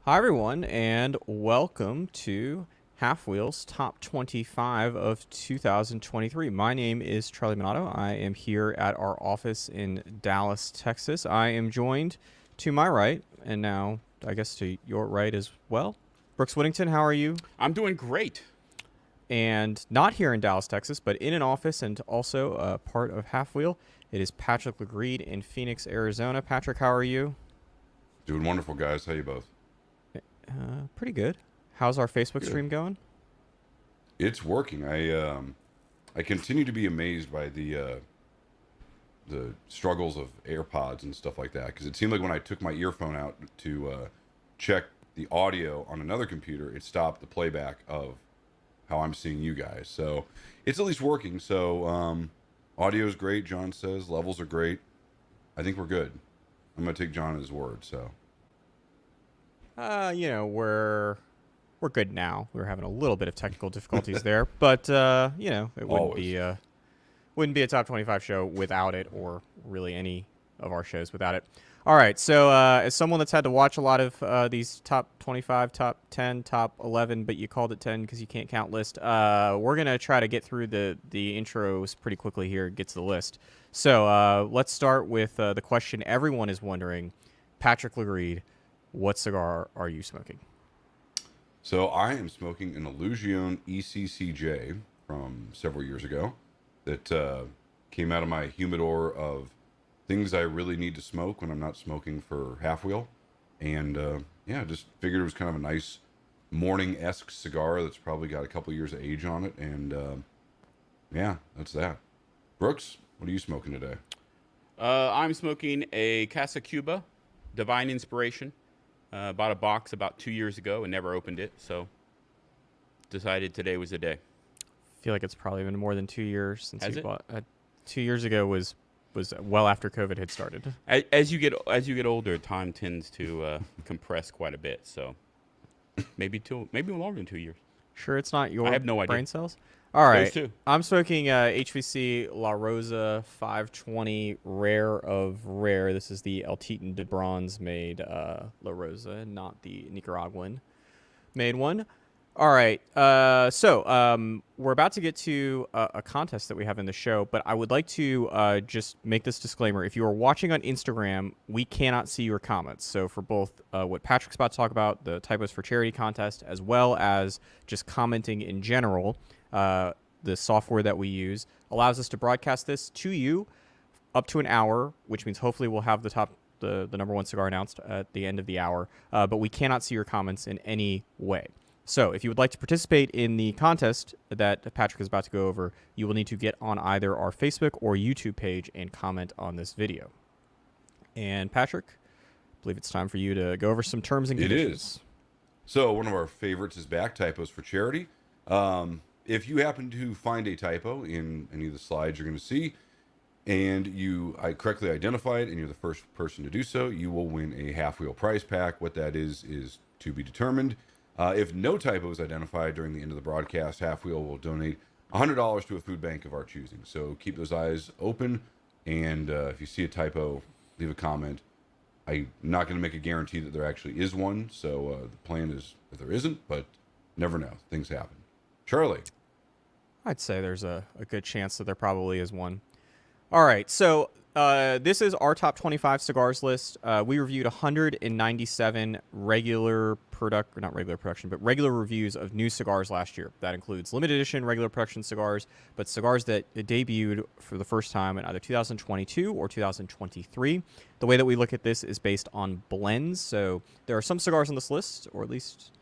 Hi, everyone, and welcome to Halfwheel's Top 25 of 2023. My name is Charlie Minato. I am here at our office in Dallas, Texas. I am joined to my right, and now I guess to your right as well. Brooks Whittington, how are you? I'm doing great. And not here in Dallas, Texas, but in an office and also a part of Halfwheel. It is Patrick Lagreid in Phoenix, Arizona. Patrick, how are you? Doing wonderful, guys. How you both? Pretty good. How's our Facebook Good. stream going? It's working. I continue to be amazed by the struggles of AirPods and stuff like that. Because it seemed like when I took my earphone out to check the audio on another computer, it stopped the playback of how I'm seeing you guys. So it's at least working. So audio is great. John says levels are great. I think we're good. I'm gonna take John at his word. So We're good now. We were having a little bit of technical difficulties there, but it always. wouldn't be a top 25 show without it, or really any of our shows without it. All right, so as someone that's had to watch a lot of these top 25, top 10, top 11, but you called it 10 because you can't count list, we're gonna try to get through the intros pretty quickly here, get to the list. So let's start with the question everyone is wondering. Patrick Lagreid, what cigar are you smoking? So I am smoking an Illusion ECCJ from several years ago that came out of my humidor of things I really need to smoke when I'm not smoking for half wheel. And yeah, just figured it was kind of a nice morning-esque cigar that's probably got a couple years of age on it. And yeah, that's that. Brooks, what are you smoking today? I'm smoking a Casa Cuba, Divine Inspiration. Bought a box about 2 years ago and never opened it, so decided today was the day. I feel like it's probably been more than 2 years since Has you it? bought. 2 years ago was well after COVID had started. As you get older, time tends to compress quite a bit. So maybe longer than 2 years. Sure, it's not I your have no idea. brain cells. All Those right, two. I'm smoking HVC La Rosa 520 Rare of Rare. This is the El Titan de Bronze made La Rosa, not the Nicaraguan made one. All right. We're about to get to a contest that we have in the show, but I would like to just make this disclaimer. If you are watching on Instagram, we cannot see your comments. So for both what Patrick's about to talk about, the Typos for Charity contest, as well as just commenting in general, the software that we use allows us to broadcast this to you up to an hour, which means hopefully we'll have the number one cigar announced at the end of the hour. But we cannot see your comments in any way. So if you would like to participate in the contest that Patrick is about to go over, you will need to get on either our Facebook or YouTube page and comment on this video. And Patrick, I believe it's time for you to go over some terms and It conditions. is. So one of our favorites is back, Typos for Charity. If you happen to find a typo in any of the slides you're going to see, and I correctly identify it, and you're the first person to do so, you will win a half wheel prize pack. What that is to be determined. If no typo is identified during the end of the broadcast, half wheel will donate $100 to a food bank of our choosing. So keep those eyes open, and if you see a typo, leave a comment. I'm not going to make a guarantee that there actually is one. So the plan is if there isn't, but never know. Things happen. Charlie. I'd say there's a good chance that there probably is one. All right, so this is our top 25 cigars list. We reviewed 197 regular reviews of new cigars last year. That includes limited edition regular production cigars, but cigars that debuted for the first time in either 2022 or 2023. The way that we look at this is based on blends. So there are some cigars on this list, or at least...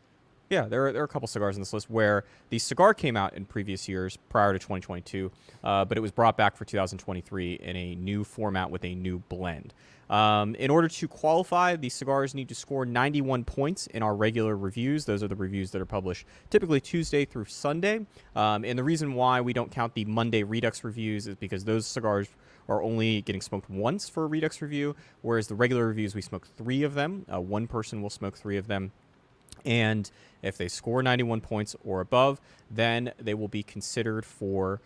Yeah, there are a couple cigars on this list where the cigar came out in previous years prior to 2022, but it was brought back for 2023 in a new format with a new blend. In order to qualify, the cigars need to score 91 points in our regular reviews. Those are the reviews that are published typically Tuesday through Sunday. And the reason why we don't count the Monday Redux reviews is because those cigars are only getting smoked once for a Redux review, whereas the regular reviews, we smoke 3 of them. One person will smoke 3 of them. And if they score 91 points or above, then they will be considered for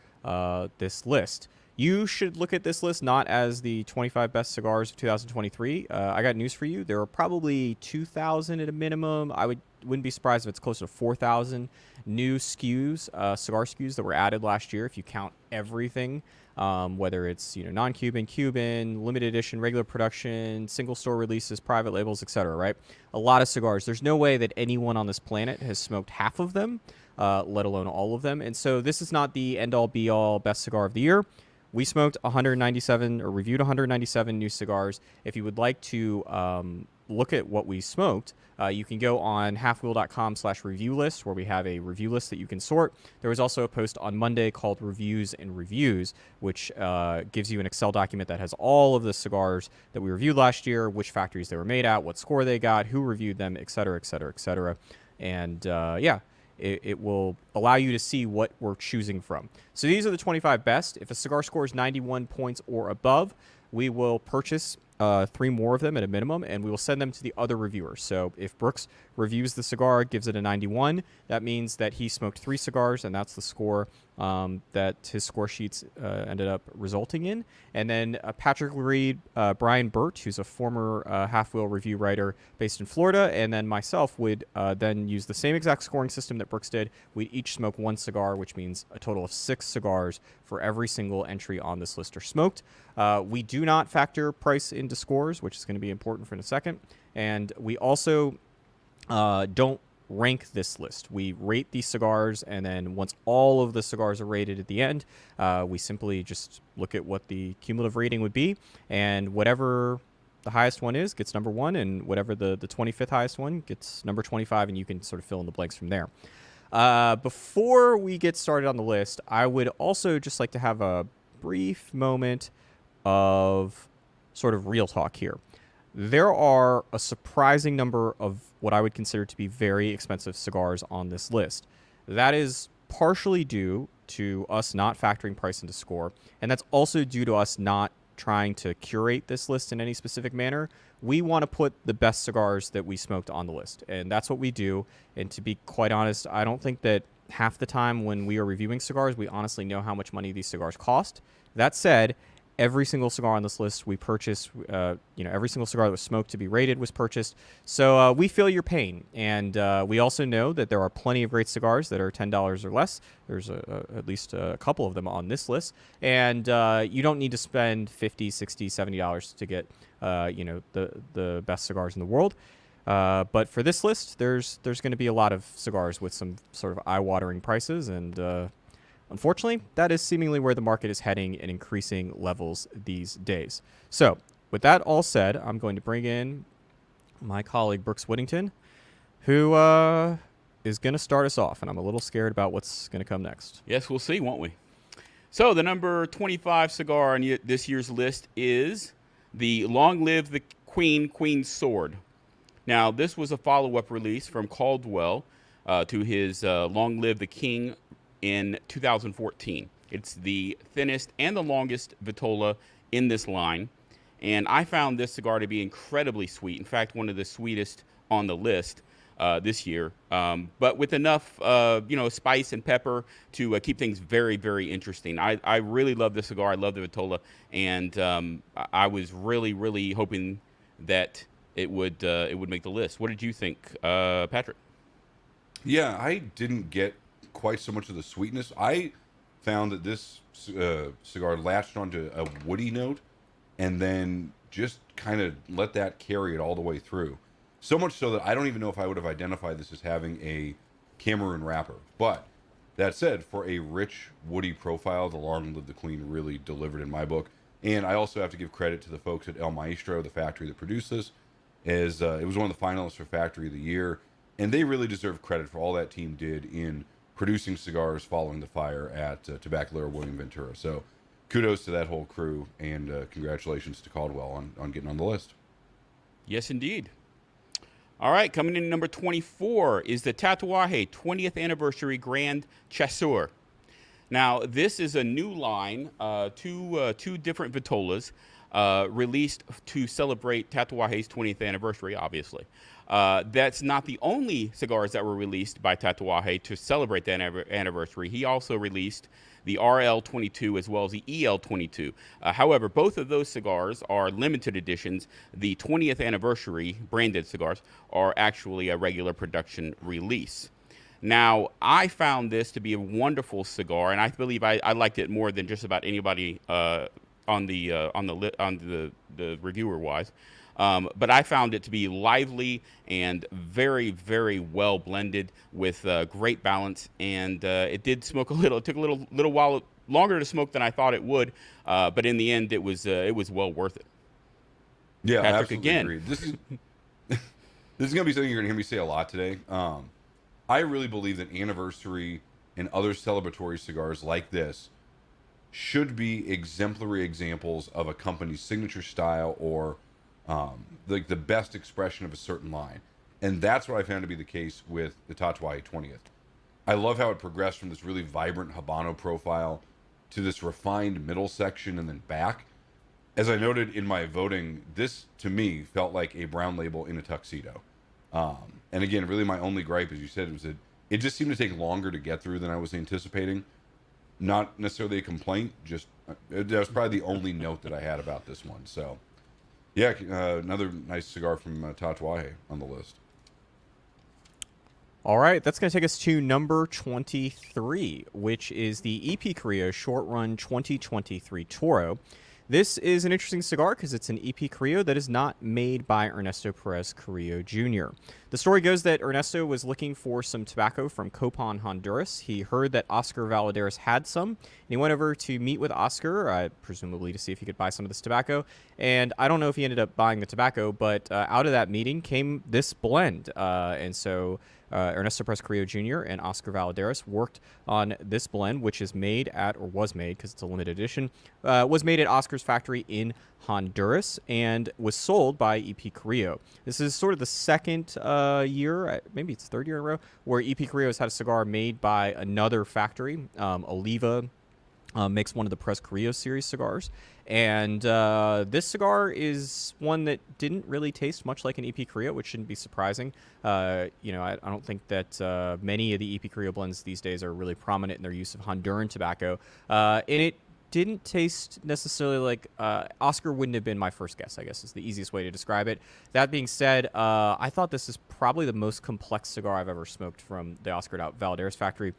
this list. You should look at this list not as the 25 best cigars of 2023. I got news for you. There are probably 2,000 at a minimum. Wouldn't be surprised if it's closer to 4,000 new SKUs, cigar SKUs that were added last year. If you count everything, whether it's non-Cuban, Cuban, limited edition, regular production, single store releases, private labels, etc. Right? A lot of cigars. There's no way that anyone on this planet has smoked half of them, let alone all of them. And so this is not the end-all, be-all best cigar of the year. We smoked 197 or reviewed 197 new cigars. If you would like to look at what we smoked, you can go on halfwheel.com/review list, where we have a review list that you can sort. There was also a post on Monday called Reviews and Reviews, which gives you an Excel document that has all of the cigars that we reviewed last year, which factories they were made at, what score they got, who reviewed them, et cetera, et cetera, et cetera. And it will allow you to see what we're choosing from. So these are the 25 best. If a cigar scores 91 points or above, we will purchase 3 more of them at a minimum, and we will send them to the other reviewers. So if Brooks reviews the cigar, gives it a 91, that means that he smoked 3 cigars, and that's the score that his score sheets ended up resulting in. And then Patrick Lagreid, Brian Burt, who's a former half-wheel review writer based in Florida, and then myself would then use the same exact scoring system that Brooks did. We'd each smoke 1 cigar, which means a total of 6 cigars for every single entry on this list are smoked. We do not factor price into scores, which is going to be important for in a second. And we also don't rank this list. We rate these cigars, and then once all of the cigars are rated at the end, we simply just look at what the cumulative rating would be, and whatever the highest one is gets number 1, and whatever the 25th highest one gets number 25, and you can sort of fill in the blanks from there. Before we get started on the list, I would also just like to have a brief moment of sort of real talk here. There are a surprising number of what I would consider to be very expensive cigars on this list. That is partially due to us not factoring price into score, and that's also due to us not trying to curate this list in any specific manner. We want to put the best cigars that we smoked on the list, and that's what we do. And to be quite honest, I don't think that half the time when we are reviewing cigars, we honestly know how much money these cigars cost. That said, every single cigar on this list we purchased, every single cigar that was smoked to be rated was purchased. So we feel your pain. And we also know that there are plenty of great cigars that are $10 or less. There's at least a couple of them on this list. And you don't need to spend $50, $60, $70 to get, the best cigars in the world. But for this list, there's going to be a lot of cigars with some sort of eye-watering prices, and unfortunately, that is seemingly where the market is heading in increasing levels these days. So, with that all said, I'm going to bring in my colleague, Brooks Whittington, who is going to start us off, and I'm a little scared about what's going to come next. Yes, we'll see, won't we? So, the number 25 cigar on this year's list is the Long Live the Queen's Sword. Now, this was a follow-up release from Caldwell to his Long Live the King in 2014. It's the thinnest and the longest Vitola in this line, and I found this cigar to be incredibly sweet. In fact, one of the sweetest on the list this year, but with enough spice and pepper to keep things very, very interesting. I really love this cigar. I love the Vitola, and I was really, really hoping that it would make the list. What did you think, Patrick? Yeah, I didn't get quite so much of the sweetness. I found that this cigar latched onto a woody note and then just kind of let that carry it all the way through. So much so that I don't even know if I would have identified this as having a Cameroon wrapper. But that said, for a rich woody profile, the Long Live the Queen really delivered in my book. And I also have to give credit to the folks at El Maestro, the factory that produced this. It was one of the finalists for Factory of the Year, and they really deserve credit for all that team did in producing cigars following the fire at Tabacalera William Ventura. So kudos to that whole crew, and congratulations to Caldwell on getting on the list. Yes, indeed. All right, coming in number 24 is the Tatuaje 20th Anniversary Grand Chasseur. Now, this is a new line, two different Vitolas. released to celebrate Tatuaje's 20th anniversary, obviously. That's not the only cigars that were released by Tatuaje to celebrate that anniversary. He also released the RL22 as well as the EL22. However, both of those cigars are limited editions. The 20th anniversary branded cigars are actually a regular production release. Now, I found this to be a wonderful cigar, and I believe I liked it more than just about anybody on the reviewer wise. But I found it to be lively and very, very well blended with great balance. And it did smoke a little. It took a little while longer to smoke than I thought it would. But in the end, it was well worth it. Yeah, Patrick, absolutely again. agreed. This is going to be something you're going to hear me say a lot today. I really believe that anniversary and other celebratory cigars like this should be exemplary examples of a company's signature style or like the best expression of a certain line. And that's what I found to be the case with the Tatuaje 20th. I love how it progressed from this really vibrant Habano profile to this refined middle section and then back. As I noted in my voting, this to me felt like a brown label in a tuxedo. And again, really my only gripe, as you said, was that it just seemed to take longer to get through than I was anticipating. Not necessarily a complaint, just that was probably the only note that I had about this one. So, yeah, another nice cigar from Tatuaje on the list. All right, that's going to take us to number 23, which is the EP Carrillo Short Run 2023 Toro. This is an interesting cigar because it's an EP Carrillo that is not made by Ernesto Perez Carrillo Jr. The story goes that Ernesto was looking for some tobacco from Copan, Honduras. He heard that Oscar Valadares had some, and he went over to meet with Oscar, presumably to see if he could buy some of this tobacco. And I don't know if he ended up buying the tobacco, but out of that meeting came this blend. And so Ernesto Perez Carrillo Jr. and Oscar Valadares worked on this blend, which is made at, or was made because it's a limited edition, was made at Oscar's factory in Honduras and was sold by EP Carrillo. This is sort of the second year, maybe it's third year in a row, where EP Carrillo has had a cigar made by another factory. Oliva makes one of the Perez Carrillo series cigars. And this cigar is one that didn't really taste much like an EP Carrillo, which shouldn't be surprising. I don't think that many of the EP Carrillo blends these days are really prominent in their use of Honduran tobacco. And it didn't taste necessarily like Oscar wouldn't have been my first guess, I guess is the easiest way to describe it. That being said, I thought this is probably the most complex cigar I've ever smoked from the Oscar Valadares factory.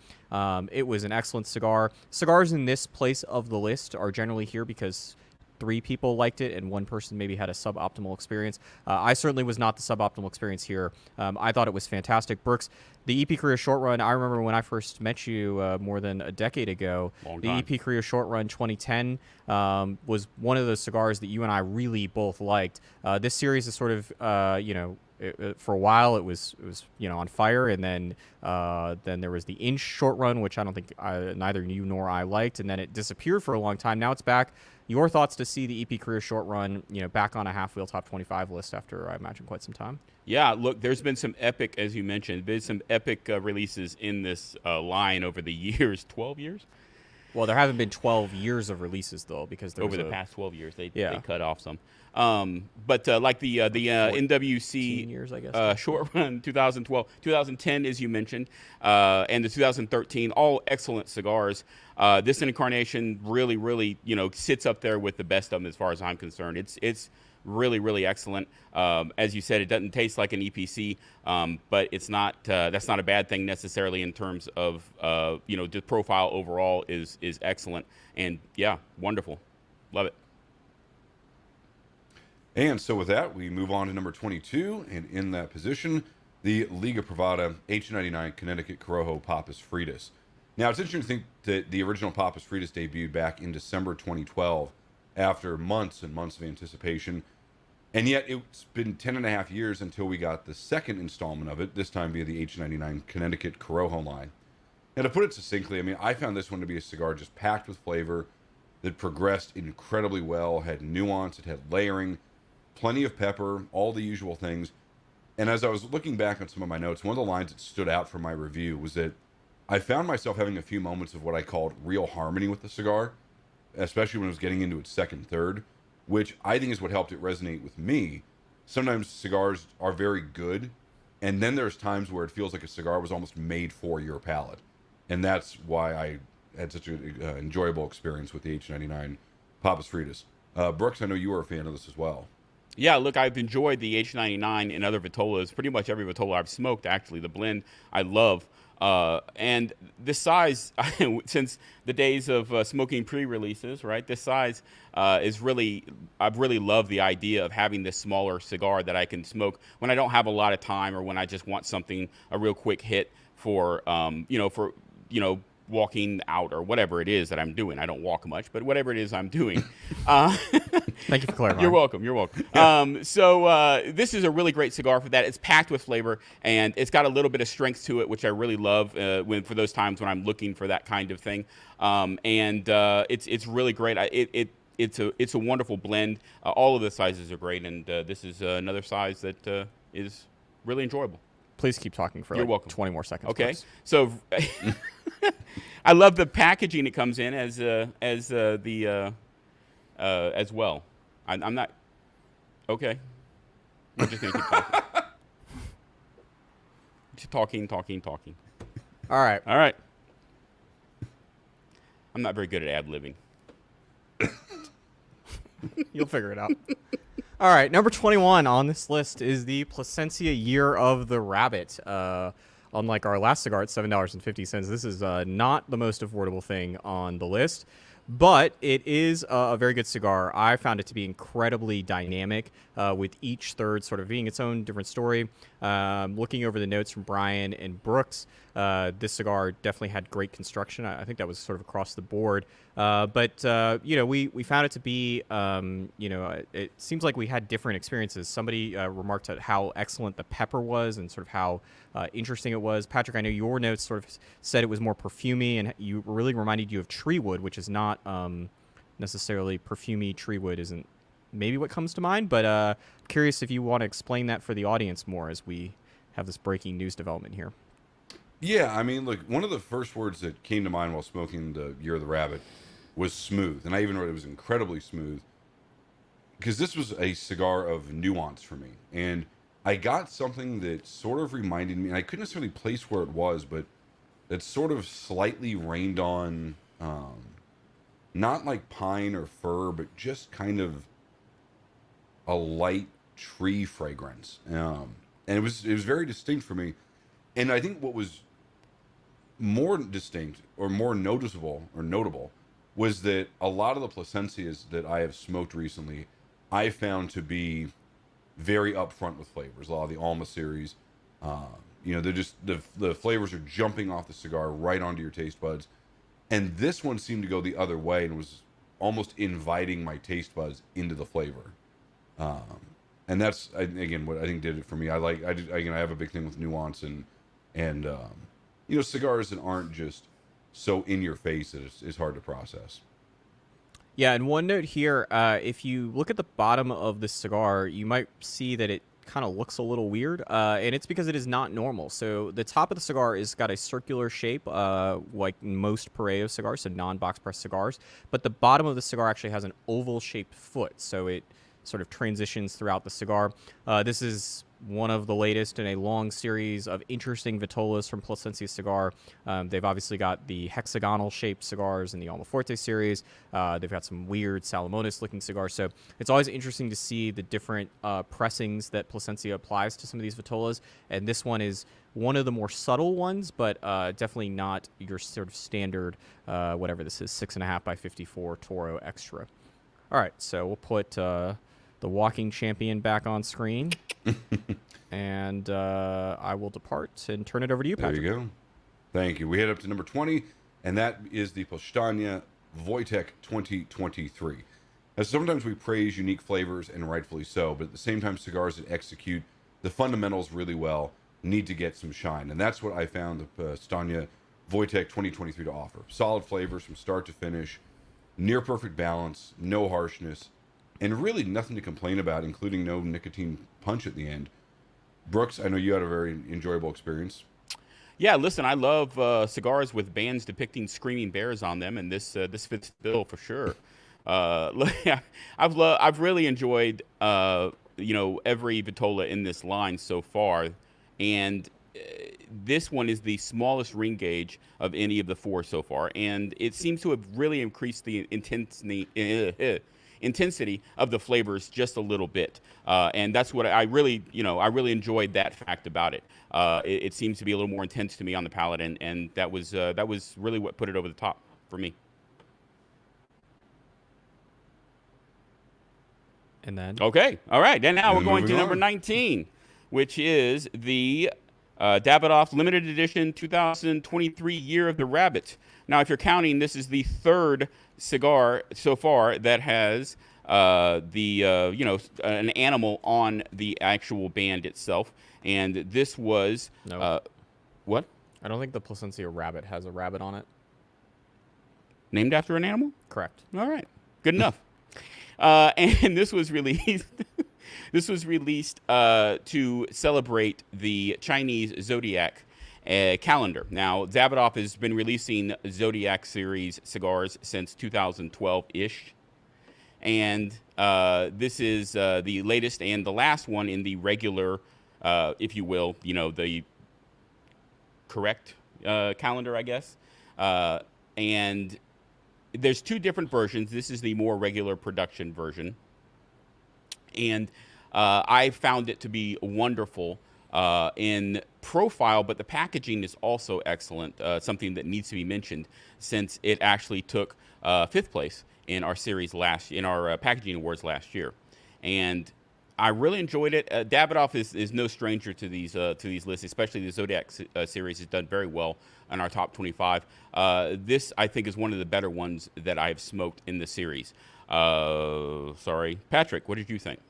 It was an excellent cigar. Cigars in this place of the list are generally here because 3 people liked it and 1 person maybe had a suboptimal experience. I certainly was not the suboptimal experience here. I thought it was fantastic. Brooks, the EP Carrillo Short Run, I remember when I first met you more than a decade ago, the EP Carrillo Short Run 2010 was one of those cigars that you and I really both liked. This series is sort of, for a while it was on fire, and then there was the Inch Short Run, which I don't think neither you nor I liked, and then it disappeared for a long time. Now it's back. Your thoughts to see the EP Carrillo Short Run, back on a half-wheel top 25 list after, I imagine, quite some time? Yeah, look, there's been some epic, as you mentioned, there's some epic releases in this line over the years. 12 years? Well, there haven't been 12 years of releases, though, because there over was the past 12 years, they Yeah. cut off some. But like the NWC years, I guess. Short Run 2012, 2010, as you mentioned, and the 2013, all excellent cigars. This incarnation really, really, sits up there with the best of them as far as I'm concerned. It's really, really excellent. As you said, it doesn't taste like an EPC, but it's not. That's not a bad thing necessarily in terms of the profile overall is excellent, and yeah, wonderful, love it. And so with that, we move on to number 22, and in that position, the Liga Privada H99 Connecticut Corojo Papas Fritas. Now, it's interesting to think that the original Papas Fritas debuted back in December 2012 after months and months of anticipation, and yet it's been 10 and a half years until we got the second installment of it, this time via the H99 Connecticut Corojo line. Now, to put it succinctly, I found this one to be a cigar just packed with flavor that progressed incredibly well, had nuance, it had layering, plenty of pepper, all the usual things. And as I was looking back on some of my notes, one of the lines that stood out from my review was that I found myself having a few moments of what I called real harmony with the cigar, especially when it was getting into its second third. which I think is what helped it resonate with me. Sometimes cigars are very good, and then there's times where it feels like a cigar was almost made for your palate. And that's why I had such an enjoyable experience with the H99 Papas Fritas. Brooks, I know you were a fan of this as well. Yeah, look, I've enjoyed the H99 and other Vitolas. Pretty much every Vitola I've smoked, actually. The blend I love. And this size, since the days of smoking pre-releases, right, this size is really, I've really loved the idea of having this smaller cigar that I can smoke when I don't have a lot of time or when I just want something, a real quick hit for, walking out or whatever it is that I'm doing. I don't walk much, but whatever it is I'm doing. Thank you for clarifying. You're welcome. You're welcome. So this is a really great cigar for that. It's packed with flavor, and it's got a little bit of strength to it, which I really love for those times when I'm looking for that kind of thing. It's really great. It's a wonderful blend. All of the sizes are great, and this is another size that is really enjoyable. Please keep talking for You're welcome. 20 more seconds. Okay, please. so I love the packaging it comes in as well. I'm not okay. I'm just gonna keep talking. Just talking. All right. All right. I'm not very good at ad-libbing. You'll figure it out. All right, number 21 on this list is the Plasencia Year of the Rabbit. Unlike our last cigar at $7.50, this is not the most affordable thing on the list, but it is a very good cigar. I found it to be incredibly dynamic, with each third sort of being its own different story. Looking over the notes from Brian and Brooks, this cigar definitely had great construction. I think that was sort of across the board. But we found it to be, it seems like we had different experiences. Somebody remarked at how excellent the pepper was and sort of how interesting it was. Patrick, I know your notes sort of said it was more perfumey, and you really reminded you of tree wood, which is not necessarily perfumey. Tree wood isn't maybe what comes to mind, but curious if you want to explain that for the audience more as we have this breaking news development here. Yeah, I mean, look, one of the first words that came to mind while smoking the Year of the Rabbit was smooth. And I even wrote it was incredibly smooth because this was a cigar of nuance for me. And I got something that sort of reminded me, and I couldn't necessarily place where it was, but it sort of slightly rained on, not like pine or fir, but just kind of a light tree fragrance. And it was very distinct for me. And I think what was more distinct or more noticeable or notable was that a lot of the Plasencias that I have smoked recently, I found to be very upfront with flavors. A lot of the Alma series, they're just the flavors are jumping off the cigar right onto your taste buds. And this one seemed to go the other way and was almost inviting my taste buds into the flavor. And that's again what I think did it for me. I have a big thing with nuance and cigars that aren't just so in your face that it's hard to process. Yeah, and one note here, if you look at the bottom of the cigar, you might see that it kind of looks a little weird, and it's because it is not normal. So the top of the cigar is got a circular shape, like most Pareo cigars, so non-box press cigars, but the bottom of the cigar actually has an oval-shaped foot, so it sort of transitions throughout the cigar. This is one of the latest in a long series of interesting Vitolas from Plasencia Cigar. They've obviously got the hexagonal-shaped cigars in the Almaforte series. They've got some weird Salamonis-looking cigars. So it's always interesting to see the different pressings that Plasencia applies to some of these Vitolas. And this one is one of the more subtle ones, but definitely not your sort of standard, whatever this is, 6.5 by 54 Toro Extra. All right, so we'll put the walking champion back on screen. And I will depart and turn it over to you, Patrick. There you go. Thank you. We head up to number 20, and that is the Postania Wojtek 2023. As sometimes we praise unique flavors, and rightfully so, but at the same time, cigars that execute the fundamentals really well need to get some shine. And that's what I found the Postania Wojtek 2023 to offer. Solid flavors from start to finish, near perfect balance, no harshness, and really nothing to complain about, including no nicotine punch at the end. Brooks, I know you had a very enjoyable experience. Yeah, listen, I love cigars with bands depicting screaming bears on them, and this fits the bill for sure. I've really enjoyed every Vitola in this line so far, and this one is the smallest ring gauge of any of the four so far, and it seems to have really increased the intensity of the flavors just a little bit, and that's what I really enjoyed that fact about it. It seems to be a little more intense to me on the palate, and that was really what put it over the top for me. And then Okay, all right, and now we're going to moving number on. 19, which is the Davidoff Limited Edition 2023 Year of the Rabbit. Now, if you're counting, this is the third cigar so far that has an animal on the actual band itself, and this was No. What? I don't think the Placencia rabbit has a rabbit on it. Named after an animal? Correct. All right, good enough. And this was released. This was released to celebrate the Chinese Zodiac calendar. Now, Davidoff has been releasing Zodiac series cigars since 2012-ish, and this is the latest and the last one in the regular, if you will, the correct calendar, I guess. And there's two different versions. This is the more regular production version. And I found it to be wonderful in profile, but the packaging is also excellent, something that needs to be mentioned since it actually took fifth place in our series in our packaging awards last year. And I really enjoyed it. Davidoff is no stranger to these lists, especially the Zodiac series has done very well on our top 25. This, I think, is one of the better ones that I've smoked in the series. Sorry. Patrick, what did you think?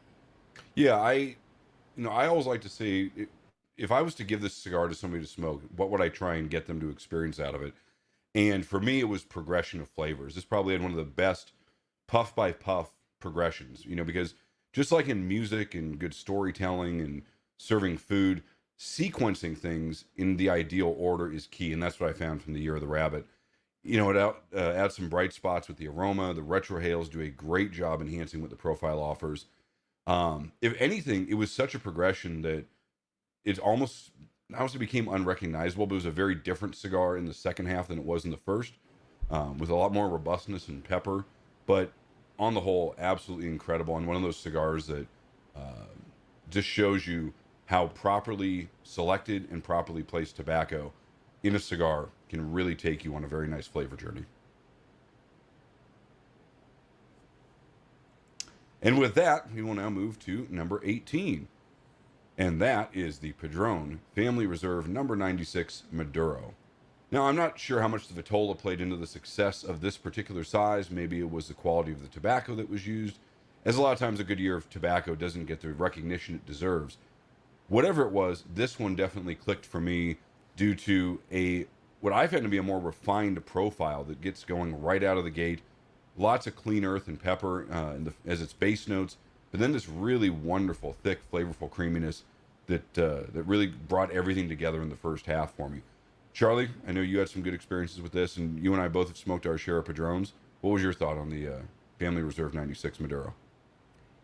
Yeah, I always like to say, if I was to give this cigar to somebody to smoke, what would I try and get them to experience out of it? And for me, it was progression of flavors. This probably had one of the best puff by puff progressions, because just like in music and good storytelling and serving food, sequencing things in the ideal order is key. And that's what I found from the Year of the Rabbit. It adds some bright spots with the aroma. The retrohales do a great job enhancing what the profile offers. If anything, it was such a progression that it almost became unrecognizable, but it was a very different cigar in the second half than it was in the first, with a lot more robustness and pepper. But on the whole, absolutely incredible, and one of those cigars that just shows you how properly selected and properly placed tobacco in a cigar can really take you on a very nice flavor journey. And with that, we will now move to number 18. And that is the Padron Family Reserve number 96 Maduro. Now, I'm not sure how much the Vitola played into the success of this particular size. Maybe it was the quality of the tobacco that was used, as a lot of times a good year of tobacco doesn't get the recognition it deserves. Whatever it was, this one definitely clicked for me due to what I found to be a more refined profile that gets going right out of the gate. Lots of clean earth and pepper as its base notes, but then this really wonderful, thick, flavorful creaminess that really brought everything together in the first half for me. Charlie, I know you had some good experiences with this, and you and I both have smoked our share of Padrones. What was your thought on the Family Reserve 96 Maduro?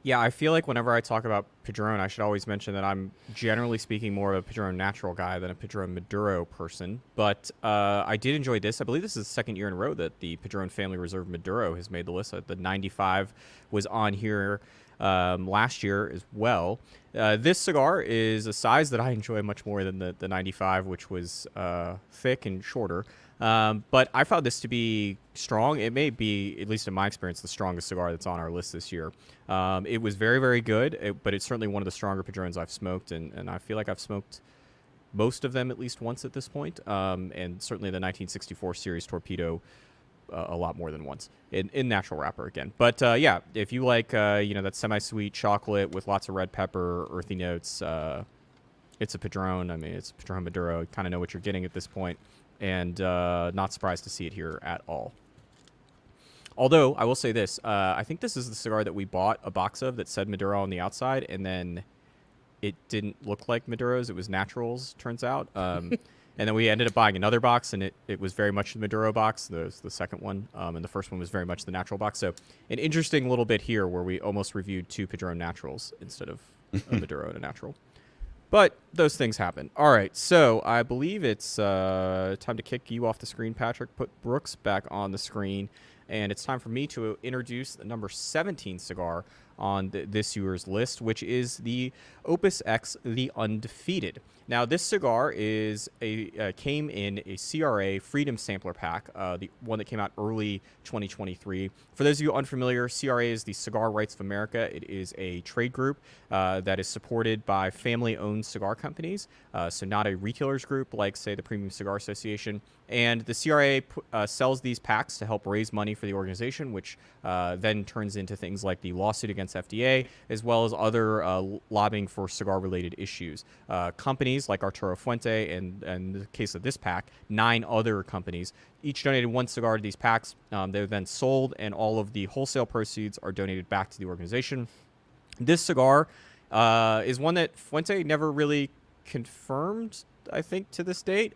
Yeah, I feel like whenever I talk about Padron, I should always mention that I'm generally speaking more of a Padron natural guy than a Padron Maduro person. But I did enjoy this. I believe this is the second year in a row that the Padron Family Reserve Maduro has made the list. The 95 was on here last year as well. This cigar is a size that I enjoy much more than the 95, which was thick and shorter. But I found this to be strong. It may be, at least in my experience, the strongest cigar that's on our list this year. It was very, very good, but it's certainly one of the stronger Padrones I've smoked, and I feel like I've smoked most of them at least once at this point, and certainly the 1964 series Torpedo a lot more than once in natural wrapper again. But yeah, if you like that semi-sweet chocolate with lots of red pepper, earthy notes, it's a Padron. I mean, it's a Padron Maduro. You kind of know what you're getting at this point, and not surprised to see it here at all. Although, I will say this. I think this is the cigar that we bought a box of that said Maduro on the outside, and then it didn't look like Maduros. It was Naturals, turns out. And then we ended up buying another box, and it was very much the Maduro box, the second one, and the first one was very much the natural box. So an interesting little bit here where we almost reviewed 2 Padron naturals instead of a Maduro and a natural. But those things happen. All right, so I believe it's time to kick you off the screen, Patrick. Put Brooks back on the screen, and it's time for me to introduce the number 17 cigar on this year's list, which is the Opus X, the Undefeated. Now, this cigar is came in a CRA Freedom Sampler Pack, the one that came out early 2023. For those of you unfamiliar, CRA is the Cigar Rights of America. It is a trade group that is supported by family-owned cigar companies, so not a retailers group like, say, the Premium Cigar Association. And the CRA sells these packs to help raise money for the organization, which then turns into things like the lawsuit against FDA, as well as other lobbying for cigar-related issues. Companies like Arturo Fuente, and in the case of this pack, 9 other companies, each donated 1 cigar to these packs. They're then sold, and all of the wholesale proceeds are donated back to the organization. This cigar is one that Fuente never really confirmed, I think, to this date.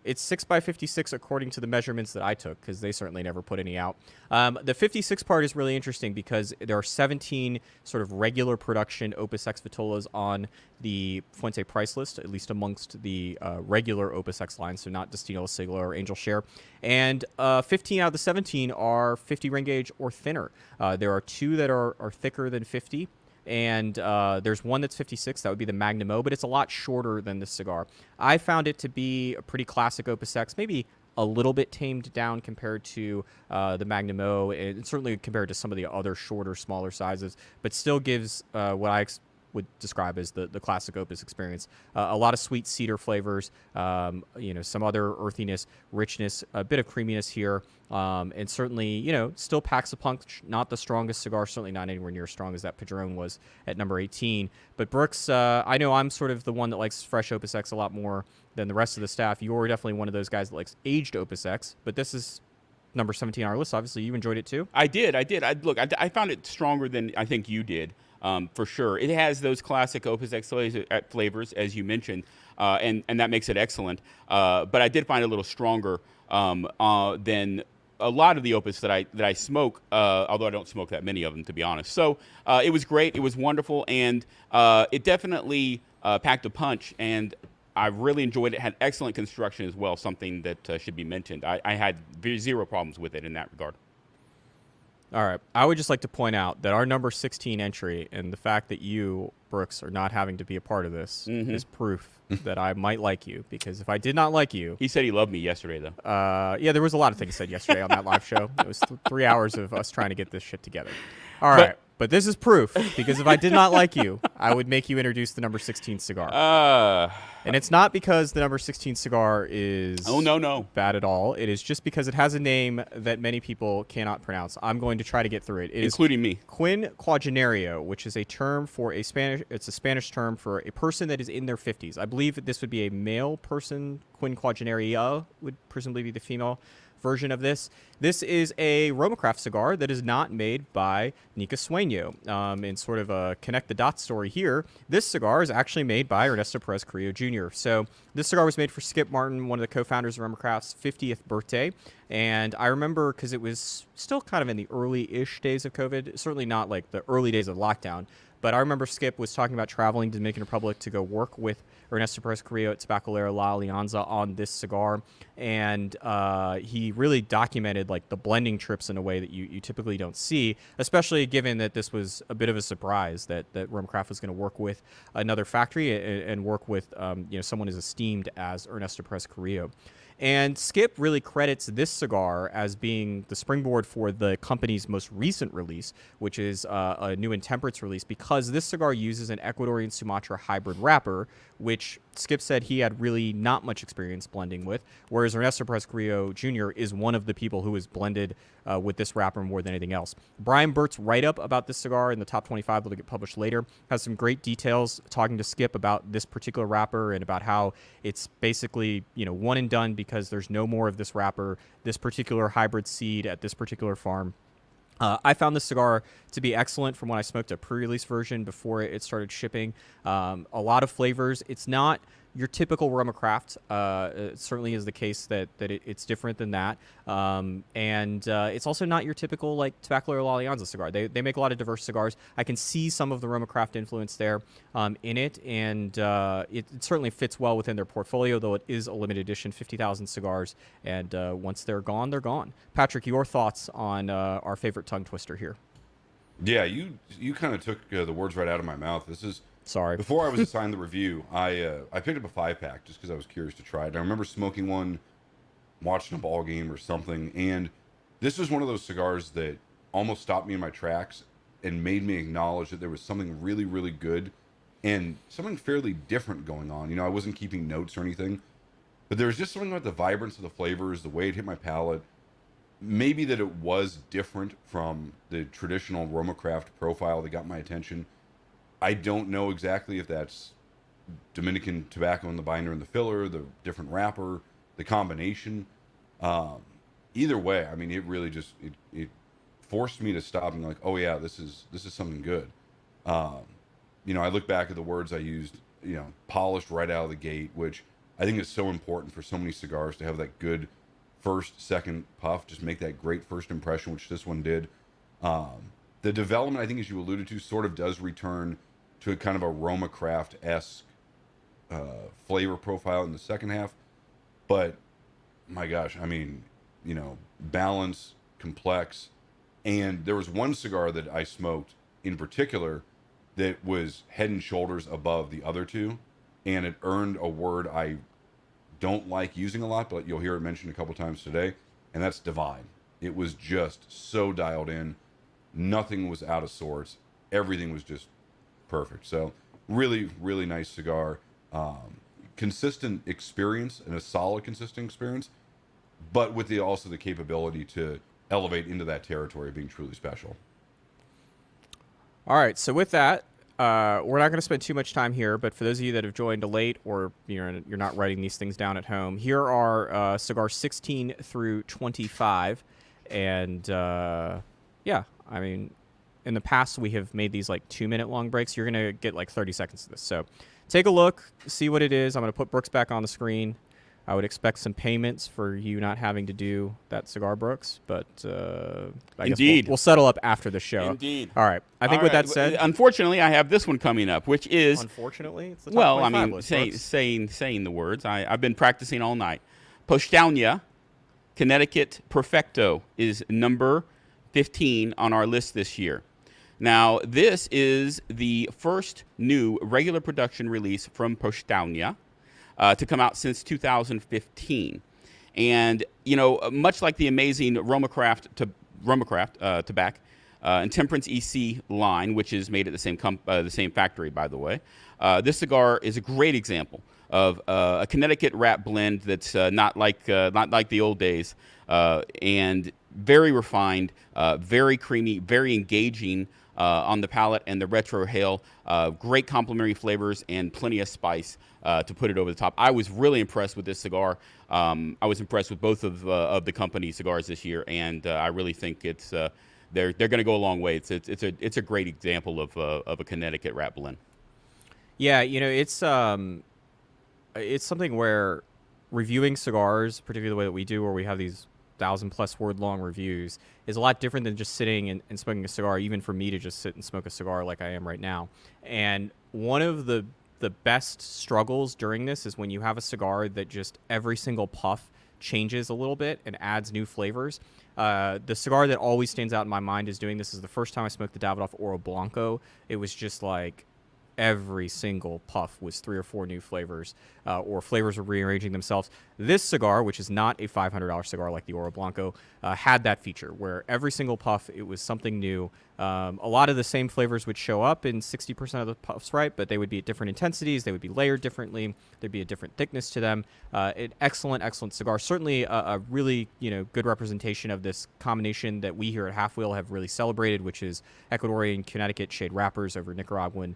It's 6x56 according to the measurements that I took, because they certainly never put any out. The 56 part is really interesting because there are 17 sort of regular production Opus X Vitolas on the Fuente price list, at least amongst the regular Opus X line, so not Destino La Sigla or Angel Share. And 15 out of the 17 are 50 ring gauge or thinner. There are 2 that are thicker than 50. And there's one that's 56. That would be the Magnum O, but it's a lot shorter than this cigar. I found it to be a pretty classic Opus X, maybe a little bit tamed down compared to the Magnum O, and certainly compared to some of the other shorter, smaller sizes, but still gives what I would describe as the classic Opus experience. A lot of sweet cedar flavors, some other earthiness, richness, a bit of creaminess here, and certainly, still packs a punch. Not the strongest cigar, certainly not anywhere near as strong as that Padron was at number 18. But Brooks, I know I'm sort of the one that likes fresh Opus X a lot more than the rest of the staff. You're definitely one of those guys that likes aged Opus X, but this is number 17 on our list. Obviously, you enjoyed it too. I did. I found it stronger than I think you did. For sure. It has those classic Opus X flavors, as you mentioned, and that makes it excellent. But I did find it a little stronger than a lot of the Opus that I smoke, although I don't smoke that many of them, to be honest. So it was great. It was wonderful, and it definitely packed a punch, and I really enjoyed it. It had excellent construction as well, something that should be mentioned. I had zero problems with it in that regard. All right. I would just like to point out that our number 16 entry and the fact that you, Brooks, are not having to be a part of this is proof that I might like you, because if I did not like you... He said he loved me yesterday, though. Yeah, there was a lot of things said yesterday on that live show. It was 3 hours of us trying to get this shit together. All right. But this is proof, because if I did not like you, I would make you introduce the number 16 cigar. And it's not because the number 16 cigar is bad at all. It is just because it has a name that many people cannot pronounce. I'm going to try to get through it. Including me. Quinquagenario, which is a term for a Spanish term for a person that is in their 50s. I believe that this would be a male person. Quinquagenaria would presumably be the female version of this. This is a Romacraft cigar that is not made by Nica Sueño. And sort of a connect the dots story here, this cigar is actually made by Ernesto Perez Carrillo Jr. So this cigar was made for Skip Martin, one of the co-founders of Romacraft's 50th birthday. And I remember, because it was still kind of in the early-ish days of COVID, certainly not like the early days of lockdown, but I remember Skip was talking about traveling to the Dominican Republic to go work with Ernesto Perez Carrillo at Tabacalera La Alianza on this cigar. And he really documented like the blending trips in a way that you typically don't see, especially given that this was a bit of a surprise that Romacraft was going to work with another factory and work with someone as esteemed as Ernesto Perez Carrillo. And Skip really credits this cigar as being the springboard for the company's most recent release, which is a new intemperance release, because this cigar uses an Ecuadorian Sumatra hybrid wrapper, which Skip said he had really not much experience blending with, whereas Ernesto Perez Carrillo Jr. is one of the people who has blended with this wrapper more than anything else. Brian Burt's write-up about this cigar in the top 25 that'll get published later has some great details talking to Skip about this particular wrapper and about how it's basically, one and done because there's no more of this wrapper, this particular hybrid seed at this particular farm. I found this cigar to be excellent from when I smoked a pre-release version before it started shipping. A lot of flavors. It's not your typical Roma craft. It certainly is the case that it's different than that. And it's also not your typical like Tabacalera La Alianza cigar. They make a lot of diverse cigars. I can see some of the Roma craft influence there in it, and it certainly fits well within their portfolio, though it is a limited edition, 50,000 cigars, and once they're gone, they're gone. Patrick, your thoughts on our favorite tongue twister here? Yeah, you kind of took the words right out of my mouth. This is Sorry. Before I was assigned the review, I picked up a 5-pack just because I was curious to try it. And I remember smoking one, watching a ball game or something, and this was one of those cigars that almost stopped me in my tracks and made me acknowledge that there was something really, really good and something fairly different going on. You know, I wasn't keeping notes or anything, but there was just something about the vibrance of the flavors, the way it hit my palate. Maybe that it was different from the traditional Roma Craft profile that got my attention. I don't know exactly if that's Dominican tobacco in the binder and the filler, the different wrapper, the combination. Either way, I mean, it really just it forced me to stop and like, oh yeah, this is something good. You know, I look back at the words I used, you know, polished right out of the gate, which I think is so important for so many cigars to have that good first, second puff, just make that great first impression, which this one did. The development, I think, as you alluded to, sort of does return to a kind of a Roma Craft-esque flavor profile in the second half. But, my gosh, I mean, you know, balance, complex. And there was one cigar that I smoked in particular that was head and shoulders above the other two. And it earned a word I don't like using a lot, but you'll hear it mentioned a couple times today. And that's divine. It was just so dialed in. Nothing was out of sorts. Everything was just perfect. So really, really nice cigar. Consistent experience and a solid consistent experience, but with also the capability to elevate into that territory of being truly special. All right, so with that, we're not going to spend too much time here, but for those of you that have joined late or you're not writing these things down at home, here are cigars 16 through 25. And yeah, I mean, in the past, we have made these like 2-minute long breaks. You're going to get like 30 seconds of this. So take a look, see what it is. I'm going to put Brooks back on the screen. I would expect some payments for you not having to do that cigar, Brooks, but I guess we'll settle up after the show. Indeed. All right. I think with that said, unfortunately, I have this one coming up, which is unfortunately, it's the top 25 list, saying the words. I've been practicing all night. Postania, Connecticut Perfecto is number 15 on our list this year. Now, this is the first new regular production release from Postania to come out since 2015. And, you know, much like the amazing Roma Craft Tobacco and Temperance EC line, which is made at the same factory, by the way, this cigar is a great example of a Connecticut wrap blend that's not like the old days, and very refined, very creamy, very engaging on the palate and the retrohale. Great complementary flavors and plenty of spice to put it over the top. I was really impressed with this cigar. I was impressed with both of the company cigars this year, and I really think it's they're going to go a long way. It's a great example of a Connecticut wrap blend. Yeah, you know, it's something where reviewing cigars, particularly the way that we do, where we have these 1,000+ word long reviews, is a lot different than just sitting and smoking a cigar, even for me to just sit and smoke a cigar like I am right now. And one of the best struggles during this is when you have a cigar that just every single puff changes a little bit and adds new flavors. The cigar that always stands out in my mind is doing this is the first time I smoked the Davidoff Oro Blanco. It was just like every single puff was 3 or 4 new flavors, or flavors were rearranging themselves. This cigar, which is not a $500 cigar like the Oro Blanco, had that feature where every single puff, it was something new. A lot of the same flavors would show up in 60% of the puffs, right? But they would be at different intensities. They would be layered differently. There'd be a different thickness to them. An excellent, excellent cigar. Certainly a really, good representation of this combination that we here at Halfwheel have really celebrated, which is Ecuadorian Connecticut shade wrappers over Nicaraguan,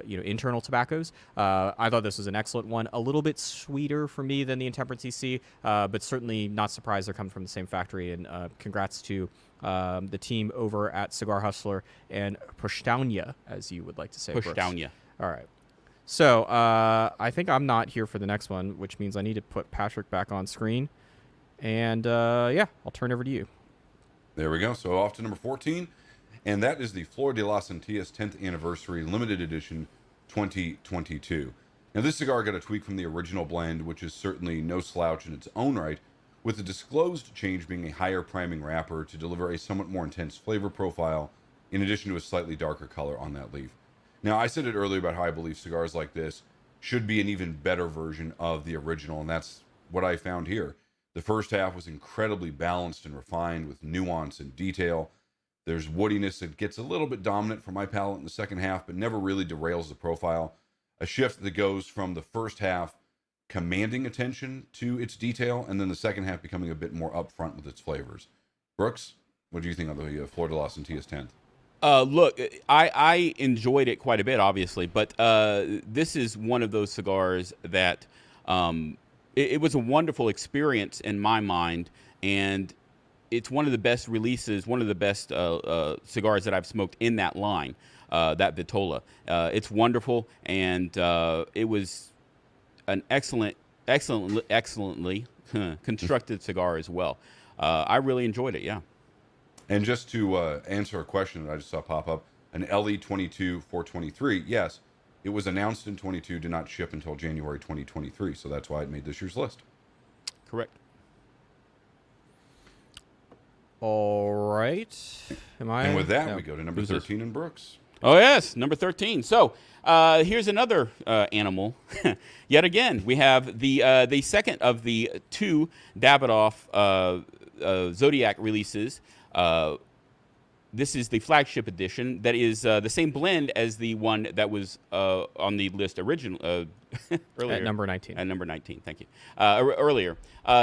internal tobaccos. I thought this was an excellent one. A little bit sweeter for me than the Intemperance EC, but certainly not surprised they're coming from the same factory. And congrats to the team over at Cigar Hustler and Postania, as you would like to say. Postania. All right. So I think I'm not here for the next one, which means I need to put Patrick back on screen. And yeah, I'll turn over to you. There we go. So off to number 14. And that is the Flor de las Antillas 10th Anniversary Limited Edition 2022. Now, this cigar got a tweak from the original blend, which is certainly no slouch in its own right, with the disclosed change being a higher priming wrapper to deliver a somewhat more intense flavor profile, in addition to a slightly darker color on that leaf. Now, I said it earlier about how I believe cigars like this should be an even better version of the original, and that's what I found here. The first half was incredibly balanced and refined with nuance and detail. There's woodiness that gets a little bit dominant for my palate in the second half, but never really derails the profile. A shift that goes from the first half commanding attention to its detail, and then the second half becoming a bit more upfront with its flavors. Brooks, what do you think of the Flor de las Antillas 10th? Look, I enjoyed it quite a bit, obviously, but this is one of those cigars that it was a wonderful experience in my mind, and it's one of the best releases, one of the best cigars that I've smoked in that line, that Vitola. It's wonderful, and it was an excellently constructed cigar as well. I really enjoyed it, yeah. And just to answer a question that I just saw pop up, an LE22 423, yes, it was announced in 22, did not ship until January 2023, so that's why it made this year's list. Correct. All right. And with that, we go to number Who's 13 in Brooks. Oh, yes, number 13. So here's another animal. Yet again, we have the second of the two Davidoff Zodiac releases. This is the flagship edition. That is the same blend as the one that was on the list earlier. At number 19. At number 19, thank you. Earlier.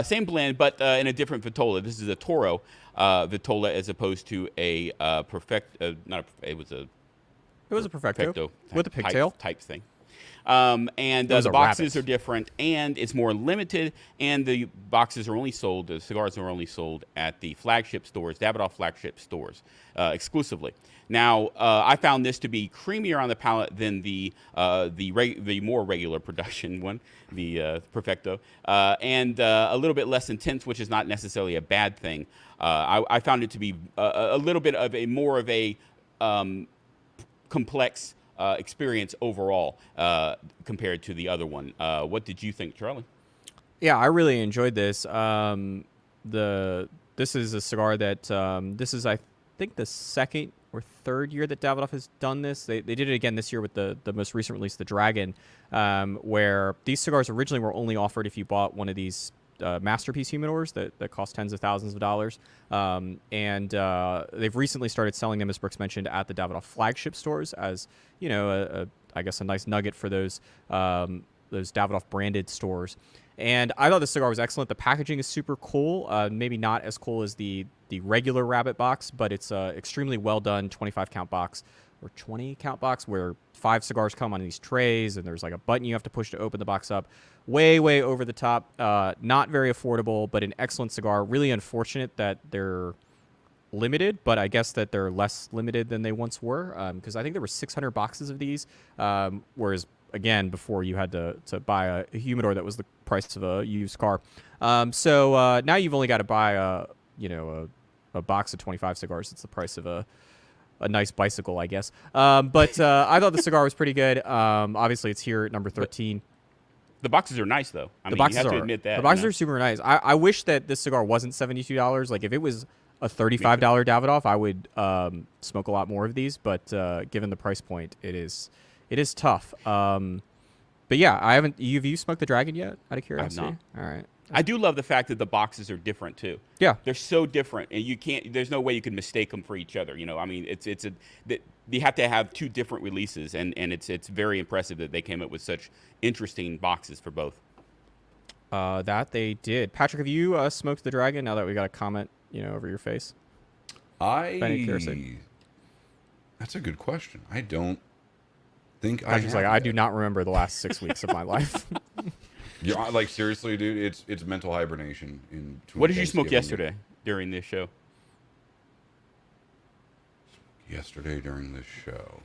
Same blend, but in a different Vitola. This is a Toro Vitola as opposed to a it was a Perfecto with a pigtail type thing. And the boxes rabbit. are different, and it's more limited, and the boxes are only sold, the cigars are only sold at the flagship stores, Davidoff flagship stores, exclusively. Now, I found this to be creamier on the palate than the more regular production one, the Perfecto, and a little bit less intense, which is not necessarily a bad thing. I found it to be a little bit of more of a complex experience overall compared to the other one. What did you think, Charlie? Yeah, I really enjoyed this. This is a cigar that this is, I think, the second or third year that Davidoff has done this. They did it again this year with the most recent release, the Dragon, where these cigars originally were only offered if you bought one of these masterpiece humidors that cost tens of thousands of dollars. And they've recently started selling them, as Brooks mentioned, at the Davidoff flagship stores as, you know, I guess a nice nugget for those Davidoff branded stores. And I thought the cigar was excellent. The packaging is super cool. Maybe not as cool as the regular Rabbit box, but it's a extremely well done 25 count box or 20 count box where 5 cigars come on these trays, and there's like a button you have to push to open the box up. Way over the top. Not very affordable, but an excellent cigar. Really unfortunate that they're limited, but I guess that they're less limited than they once were, because I think there were 600 boxes of these, whereas again before you had to buy a humidor that was the price of a used car. So now you've only got to buy a box of 25 cigars. It's the price of a nice bicycle, I guess. But I thought the cigar was pretty good. Obviously, it's here at number 13. The boxes are nice, though. I mean, you have to admit that. The boxes are super nice. I wish that this cigar wasn't $72. Like, if it was a $35 Davidoff, I would smoke a lot more of these. But given the price point, it is tough. But yeah, have you smoked the Dragon yet? Out of curiosity. I have not. All right. I do love the fact that the boxes are different too. Yeah, they're so different, and you can't. There's no way you can mistake them for each other. You know, I mean, you have to have 2 different releases, and it's very impressive that they came up with such interesting boxes for both. That they did. Patrick, have you smoked the Dragon? Now that we got a comment, over your face. That's a good question. I don't think Patrick's I do not remember the last 6 weeks of my life. Yeah, like seriously, dude, it's mental hibernation. What did you smoke yesterday during this show? Yesterday during this show,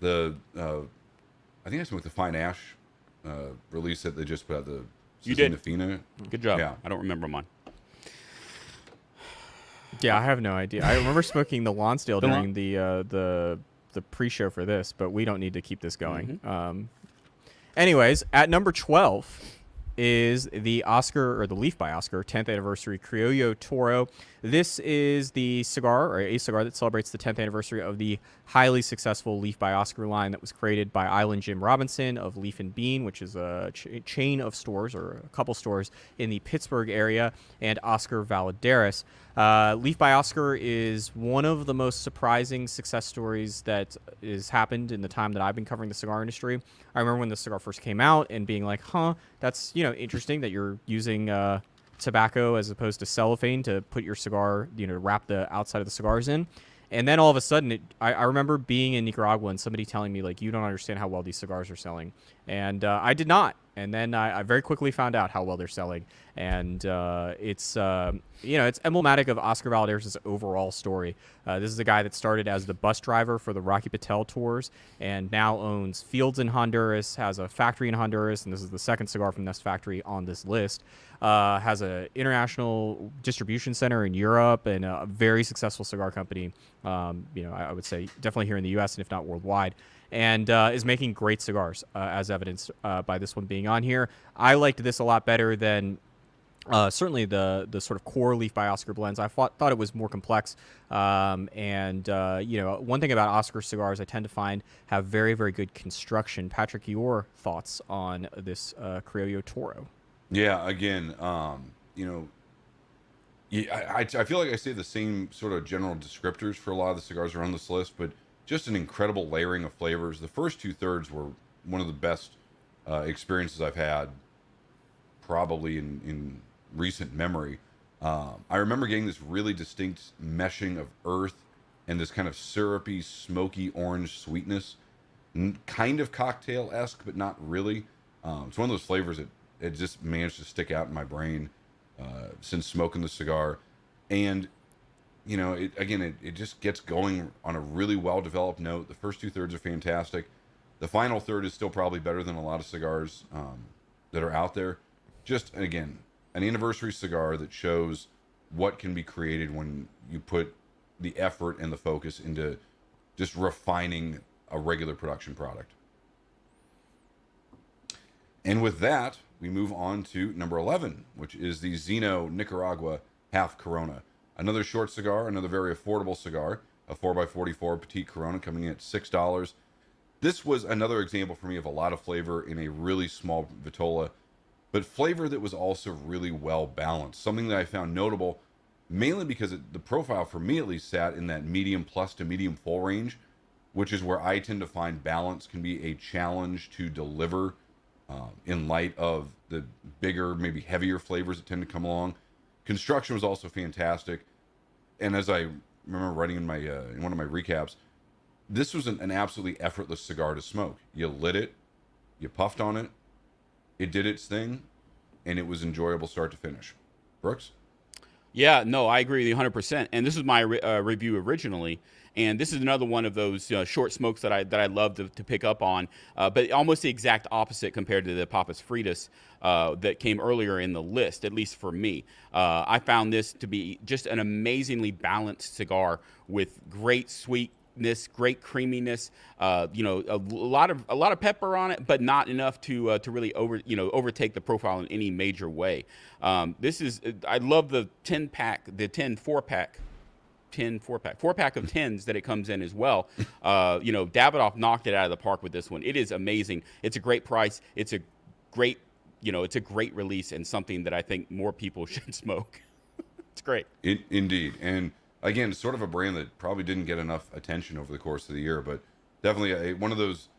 The I think I smoked the Fine Ash release that they just put out. The You did. Fina. Good job. Yeah. I don't remember mine. Yeah, I have no idea. I remember smoking the Lonsdale The during the pre-show for this, but we don't need to keep this going. Anyways, at number 12 is the Oscar, or the Leaf by Oscar 10th anniversary Criollo Toro. This is the cigar, or a cigar, that celebrates the 10th anniversary of the highly successful Leaf by Oscar line that was created by Island Jim Robinson of Leaf and Bean, which is a chain of stores, or a couple stores in the Pittsburgh area, and Oscar Valadares. Leaf by Oscar is one of the most surprising success stories that has happened in the time that I've been covering the cigar industry. I remember when the cigar first came out and being like, that's, interesting that you're using tobacco as opposed to cellophane to put your cigar, to wrap the outside of the cigars in. And then all of a sudden, I remember being in Nicaragua and somebody telling me, like, you don't understand how well these cigars are selling. And I did not. And then I very quickly found out how well they're selling. And it's emblematic of Oscar Valadares' overall story. This is a guy that started as the bus driver for the Rocky Patel tours and now owns fields in Honduras, has a factory in Honduras, and this is the second cigar from this factory on this list. Has an international distribution center in Europe and a very successful cigar company, I would say definitely here in the U.S. and if not worldwide. And is making great cigars, as evidenced by this one being on here. I liked this a lot better than certainly the sort of core Leaf by Oscar blends. I thought it was more complex. One thing about Oscar cigars I tend to find have very, very good construction. Patrick, your thoughts on this Criollo Toro? Yeah, again, I feel like I say the same sort of general descriptors for a lot of the cigars around this list, but just an incredible layering of flavors. The first 2/3 were one of the best experiences I've had probably in recent memory. I remember getting this really distinct meshing of earth and this kind of syrupy, smoky orange sweetness, kind of cocktail-esque, but not really. It's one of those flavors that it just managed to stick out in my brain since smoking the cigar. And it just gets going on a really well-developed note. The first 2/3 are fantastic. The final third is still probably better than a lot of cigars that are out there. Just, again, an anniversary cigar that shows what can be created when you put the effort and the focus into just refining a regular production product. And with that, we move on to number 11, which is the Zeno Nicaragua Half Corona. Another short cigar, another very affordable cigar, a 4x44 Petite Corona coming in at $6. This was another example for me of a lot of flavor in a really small vitola, but flavor that was also really well balanced. Something that I found notable, mainly because the profile for me at least sat in that medium plus to medium full range, which is where I tend to find balance can be a challenge to deliver in light of the bigger, maybe heavier flavors that tend to come along. Construction was also fantastic, and as I remember writing in my in one of my recaps, this was an absolutely effortless cigar to smoke. You lit it, you puffed on it, it did its thing, and it was enjoyable start to finish. Brooks? Yeah, no, I agree with you 100%. And this was my review originally. And this is another one of those short smokes that I love to pick up on, but almost the exact opposite compared to the Papas Fritas that came earlier in the list, at least for me. I found this to be just an amazingly balanced cigar with great sweetness, great creaminess, a lot of pepper on it, but not enough to really overtake the profile in any major way. I love the 4-pack of 10s that it comes in as well. Davidoff knocked it out of the park with this one. It is amazing. It's a great price. It's a great release and something that I think more people should smoke. It's great. Indeed. And again, sort of a brand that probably didn't get enough attention over the course of the year, but definitely one of those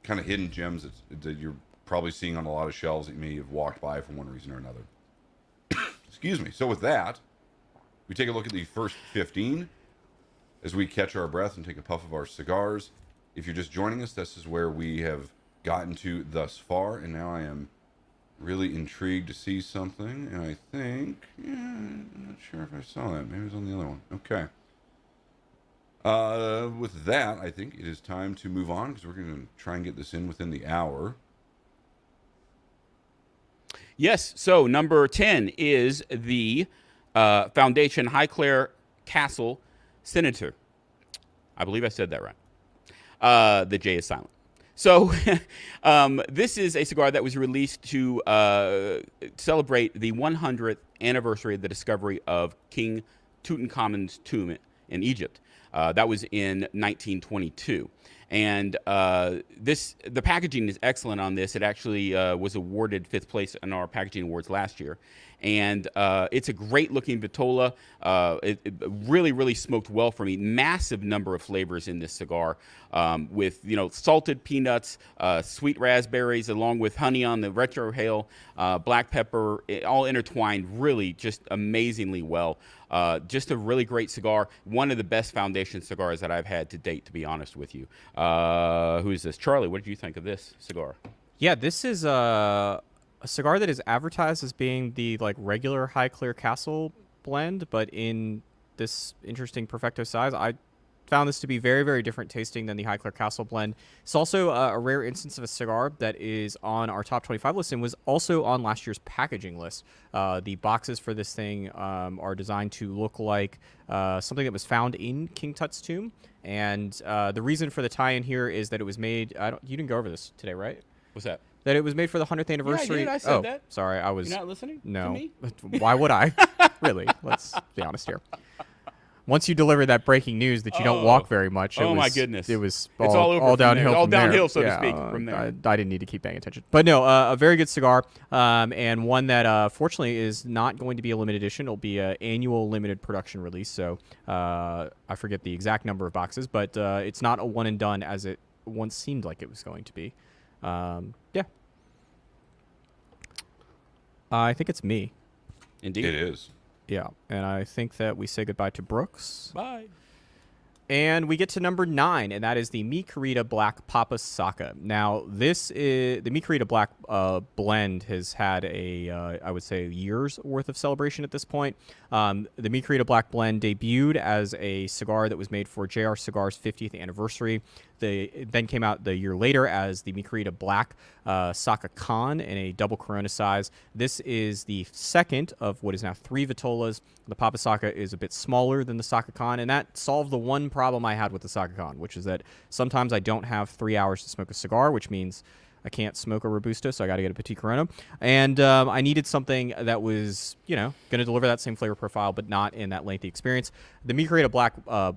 kind of hidden gems that you're probably seeing on a lot of shelves that you may have walked by for one reason or another. Excuse me. So with that, we take a look at the first 15 as we catch our breath and take a puff of our cigars. If you're just joining us, this is where we have gotten to thus far, and now I am really intrigued to see something, and I think, I'm not sure if I saw that. Maybe it was on the other one. Okay. With that, I think it is time to move on because we're going to try and get this in within the hour. Yes. So number 10 is the Foundation Highclere Castle Senator. I believe I said that right. The J is silent. So this is a cigar that was released to celebrate the 100th anniversary of the discovery of King Tutankhamun's tomb in Egypt. That was in 1922. And the packaging is excellent on this. It actually was awarded 5th place in our packaging awards last year. And it's a great looking vitola. It really, really smoked well for me. Massive number of flavors in this cigar, with salted peanuts, sweet raspberries, along with honey on the retrohale, black pepper, all intertwined. Really, just amazingly well. Just a really great cigar. One of the best Foundation cigars that I've had to date, to be honest with you. Who is this? Charlie, what did you think of this cigar? Yeah, this is a cigar that is advertised as being the regular Highclere Castle blend, but in this interesting Perfecto size. I found this to be very, very different tasting than the Highclere Castle blend. It's also a rare instance of a cigar that is on our top 25 list and was also on last year's packaging list. The boxes for this thing are designed to look like something that was found in King Tut's tomb. And the reason for the tie-in here is that it was made... you didn't go over this today, right? What's that? That it was made for the 100th anniversary. Yeah, I did. I said that. Sorry, I was... You're not listening No. to me? Why would I? Really? Let's be honest here. Once you deliver that breaking news that you don't walk very much, my goodness. It was It's all over all from there. downhill. All from there. downhill, so to Yeah, speak, from there. I didn't need to keep paying attention. But no, a very good cigar, and one that fortunately is not going to be a limited edition. It'll be an annual limited production release. So I forget the exact number of boxes, but it's not a one and done as it once seemed like it was going to be. Yeah. I think it's me. Indeed. It is. Yeah, and I think that we say goodbye to Brooks. Bye. And we get to number 9, and that is the Mi Querida Black Papa Saka. Now, this is the Mi Querida Black blend has had I would say, years worth of celebration at this point. The Mi Querida Black blend debuted as a cigar that was made for JR Cigars' 50th anniversary. It then came out the year later as the Mi Querida Black Saka Khan in a double Corona size. This is the second of what is now 3 vitolas. The Papa Saka is a bit smaller than the Saka Khan, and that solved the one problem I had with the Saka Khan, which is that sometimes I don't have 3 hours to smoke a cigar, which means I can't smoke a Robusto, so I got to get a Petit Corona. And I needed something that was, going to deliver that same flavor profile, but not in that lengthy experience. The Mi Querida Black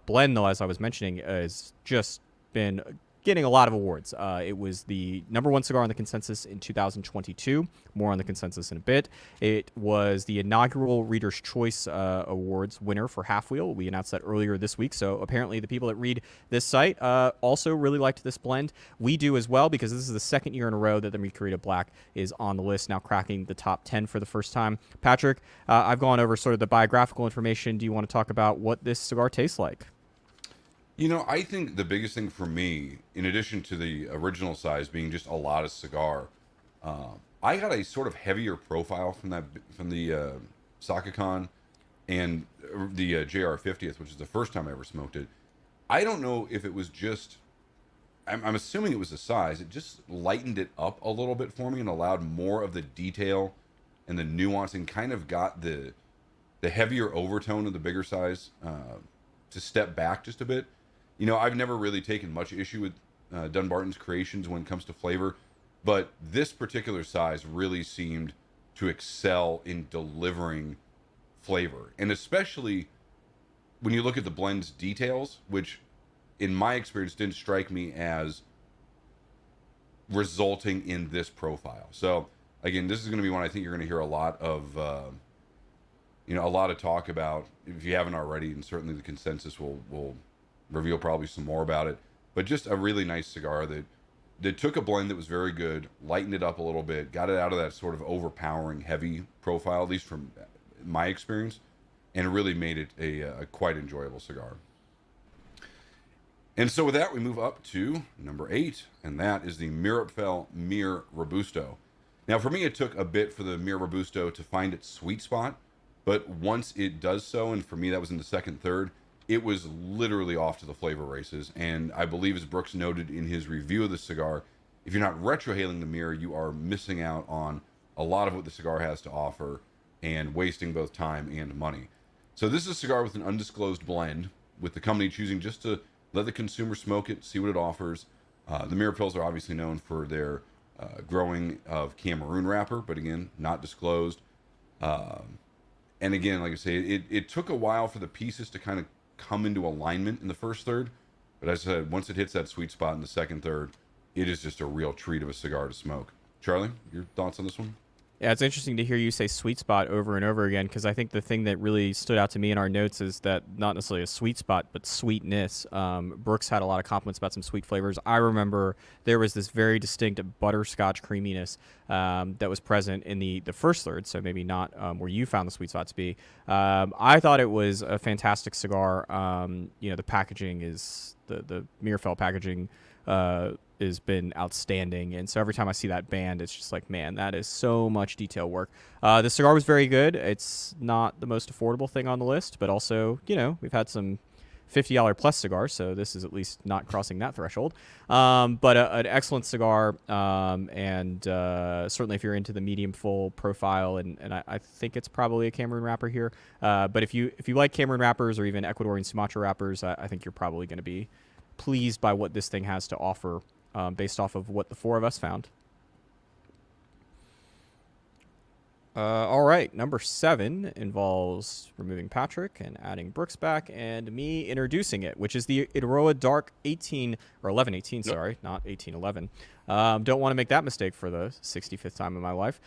blend, though, as I was mentioning, is just been getting a lot of awards. It was the #1 cigar on the consensus in 2022. More on the consensus in a bit. It was the inaugural Reader's Choice Awards winner for Halfwheel. We announced that earlier this week. So apparently the people that read this site also really liked this blend. We do as well, because this is the second year in a row that the Mi Querida Black is on the list, now cracking the top 10 for the first time. Patrick, I've gone over sort of the biographical information. Do you want to talk about what this cigar tastes like? I think the biggest thing for me, in addition to the original size being just a lot of cigar, I got a sort of heavier profile from the Saka Khan and the JR 50th, which is the first time I ever smoked it. I don't know if it was just, I'm assuming it was the size. It just lightened it up a little bit for me and allowed more of the detail and the nuance, and kind of got the heavier overtone of the bigger size to step back just a bit. I've never really taken much issue with Dunbarton's creations when it comes to flavor, but this particular size really seemed to excel in delivering flavor. And especially when you look at the blend's details, which in my experience didn't strike me as resulting in this profile. So again, this is going to be one I think you're going to hear a lot of, a lot of talk about, if you haven't already, and certainly the consensus will reveal probably some more about it. But just a really nice cigar that took a blend that was very good, lightened it up a little bit, got it out of that sort of overpowering heavy profile, at least from my experience, and really made it a quite enjoyable cigar. And so with that, we move up to number 8, and that is the Mirapfel Mir Robusto. Now, for me, it took a bit for the Mir Robusto to find its sweet spot, but once it does so, and for me that was in the second third, it was literally off to the flavor races. And I believe, as Brooks noted in his review of the cigar, if you're not retrohaling the mirror, you are missing out on a lot of what the cigar has to offer and wasting both time and money. So this is a cigar with an undisclosed blend, with the company choosing just to let the consumer smoke it, see what it offers. The Mirror Pills are obviously known for their growing of Cameroon wrapper, but again, not disclosed. And again, like I say, it took a while for the pieces to kind of come into alignment in the first third. But as I said, once it hits that sweet spot in the second third, it is just a real treat of a cigar to smoke. Charlie, your thoughts on this one? Yeah, it's interesting to hear you say sweet spot over and over again, because I think the thing that really stood out to me in our notes is that not necessarily a sweet spot, but sweetness. Brooks had a lot of compliments about some sweet flavors. I remember there was this very distinct butterscotch creaminess that was present in the first third, so maybe not where you found the sweet spot to be. I thought it was a fantastic cigar. The packaging is, the Mirafell packaging has been outstanding, and so every time I see that band, it's just like, man, that is so much detail work. The cigar was very good. It's not the most affordable thing on the list, but also, we've had some $50 plus cigars, so this is at least not crossing that threshold. But an excellent cigar, and certainly if you're into the medium full profile, and I think it's probably a Cameroon wrapper here. But if you like Cameroon wrappers or even Ecuadorian Sumatra wrappers, I think you're probably going to be pleased by what this thing has to offer, based off of what the four of us found. All right, number 7 involves removing Patrick and adding Brooks back, and me introducing it, which is the Iroa Dark 1118, sorry, not 1811. Don't want to make that mistake for the 65th time in my life.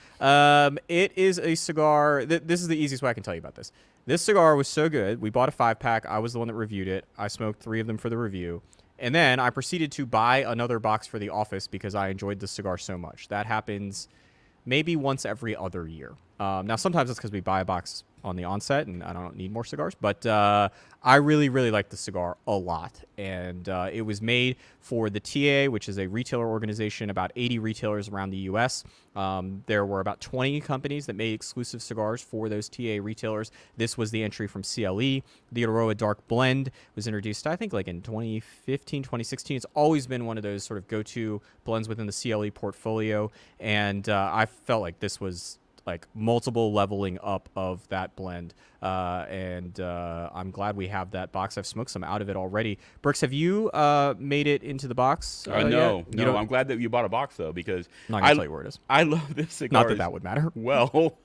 It is a cigar. This is the easiest way I can tell you about this. This cigar was so good. We bought a 5-pack. I was the one that reviewed it. I smoked 3 of them for the review. And then I proceeded to buy another box for the office because I enjoyed the cigar so much. That happens maybe once every other year. Now, sometimes it's because we buy a box on the onset and I don't need more cigars. But I really, really like the cigar a lot. And it was made for the TA, which is a retailer organization, about 80 retailers around the U.S. There were about 20 companies that made exclusive cigars for those TA retailers. This was the entry from CLE. The Aroa Dark Blend was introduced, I think, like in 2015, 2016. It's always been one of those sort of go-to blends within the CLE portfolio. And I felt like this was like multiple leveling up of that blend. And I'm glad we have that box. I've smoked some out of it already. Brooks, have you made it into the box? No. Yet? I'm glad that you bought a box, though, because I'm not going to tell you where it is. I love this cigar. Not that that would matter. Well,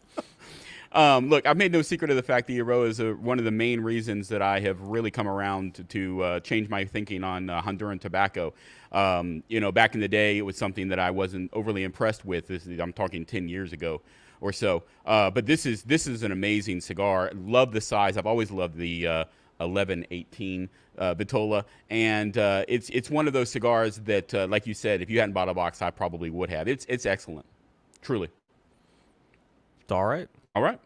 look, I've made no secret of the fact that Aroa is one of the main reasons that I have really come around to change my thinking on Honduran tobacco. Back in the day, it was something that I wasn't overly impressed with. I'm talking 10 years ago or so. But this is an amazing cigar. Love the size. I've always loved the 1118 Vitola, and it's one of those cigars that, like you said, if you hadn't bought a box, I probably would have. It's excellent, truly. All right. All right.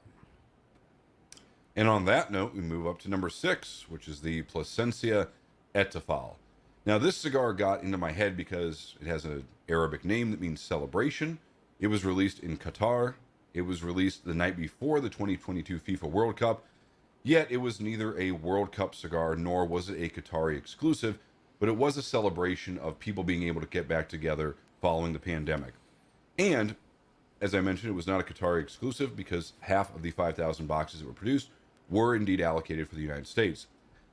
And on that note, we move up to number 6, which is the Plasencia Etafal. Now, this cigar got into my head because it has an Arabic name that means celebration. It was released in Qatar. It was released the night before the 2022 FIFA World Cup. Yet, it was neither a World Cup cigar nor was it a Qatari exclusive, but it was a celebration of people being able to get back together following the pandemic. And as I mentioned, it was not a Qatari exclusive because half of the 5,000 boxes that were produced were indeed allocated for the United States.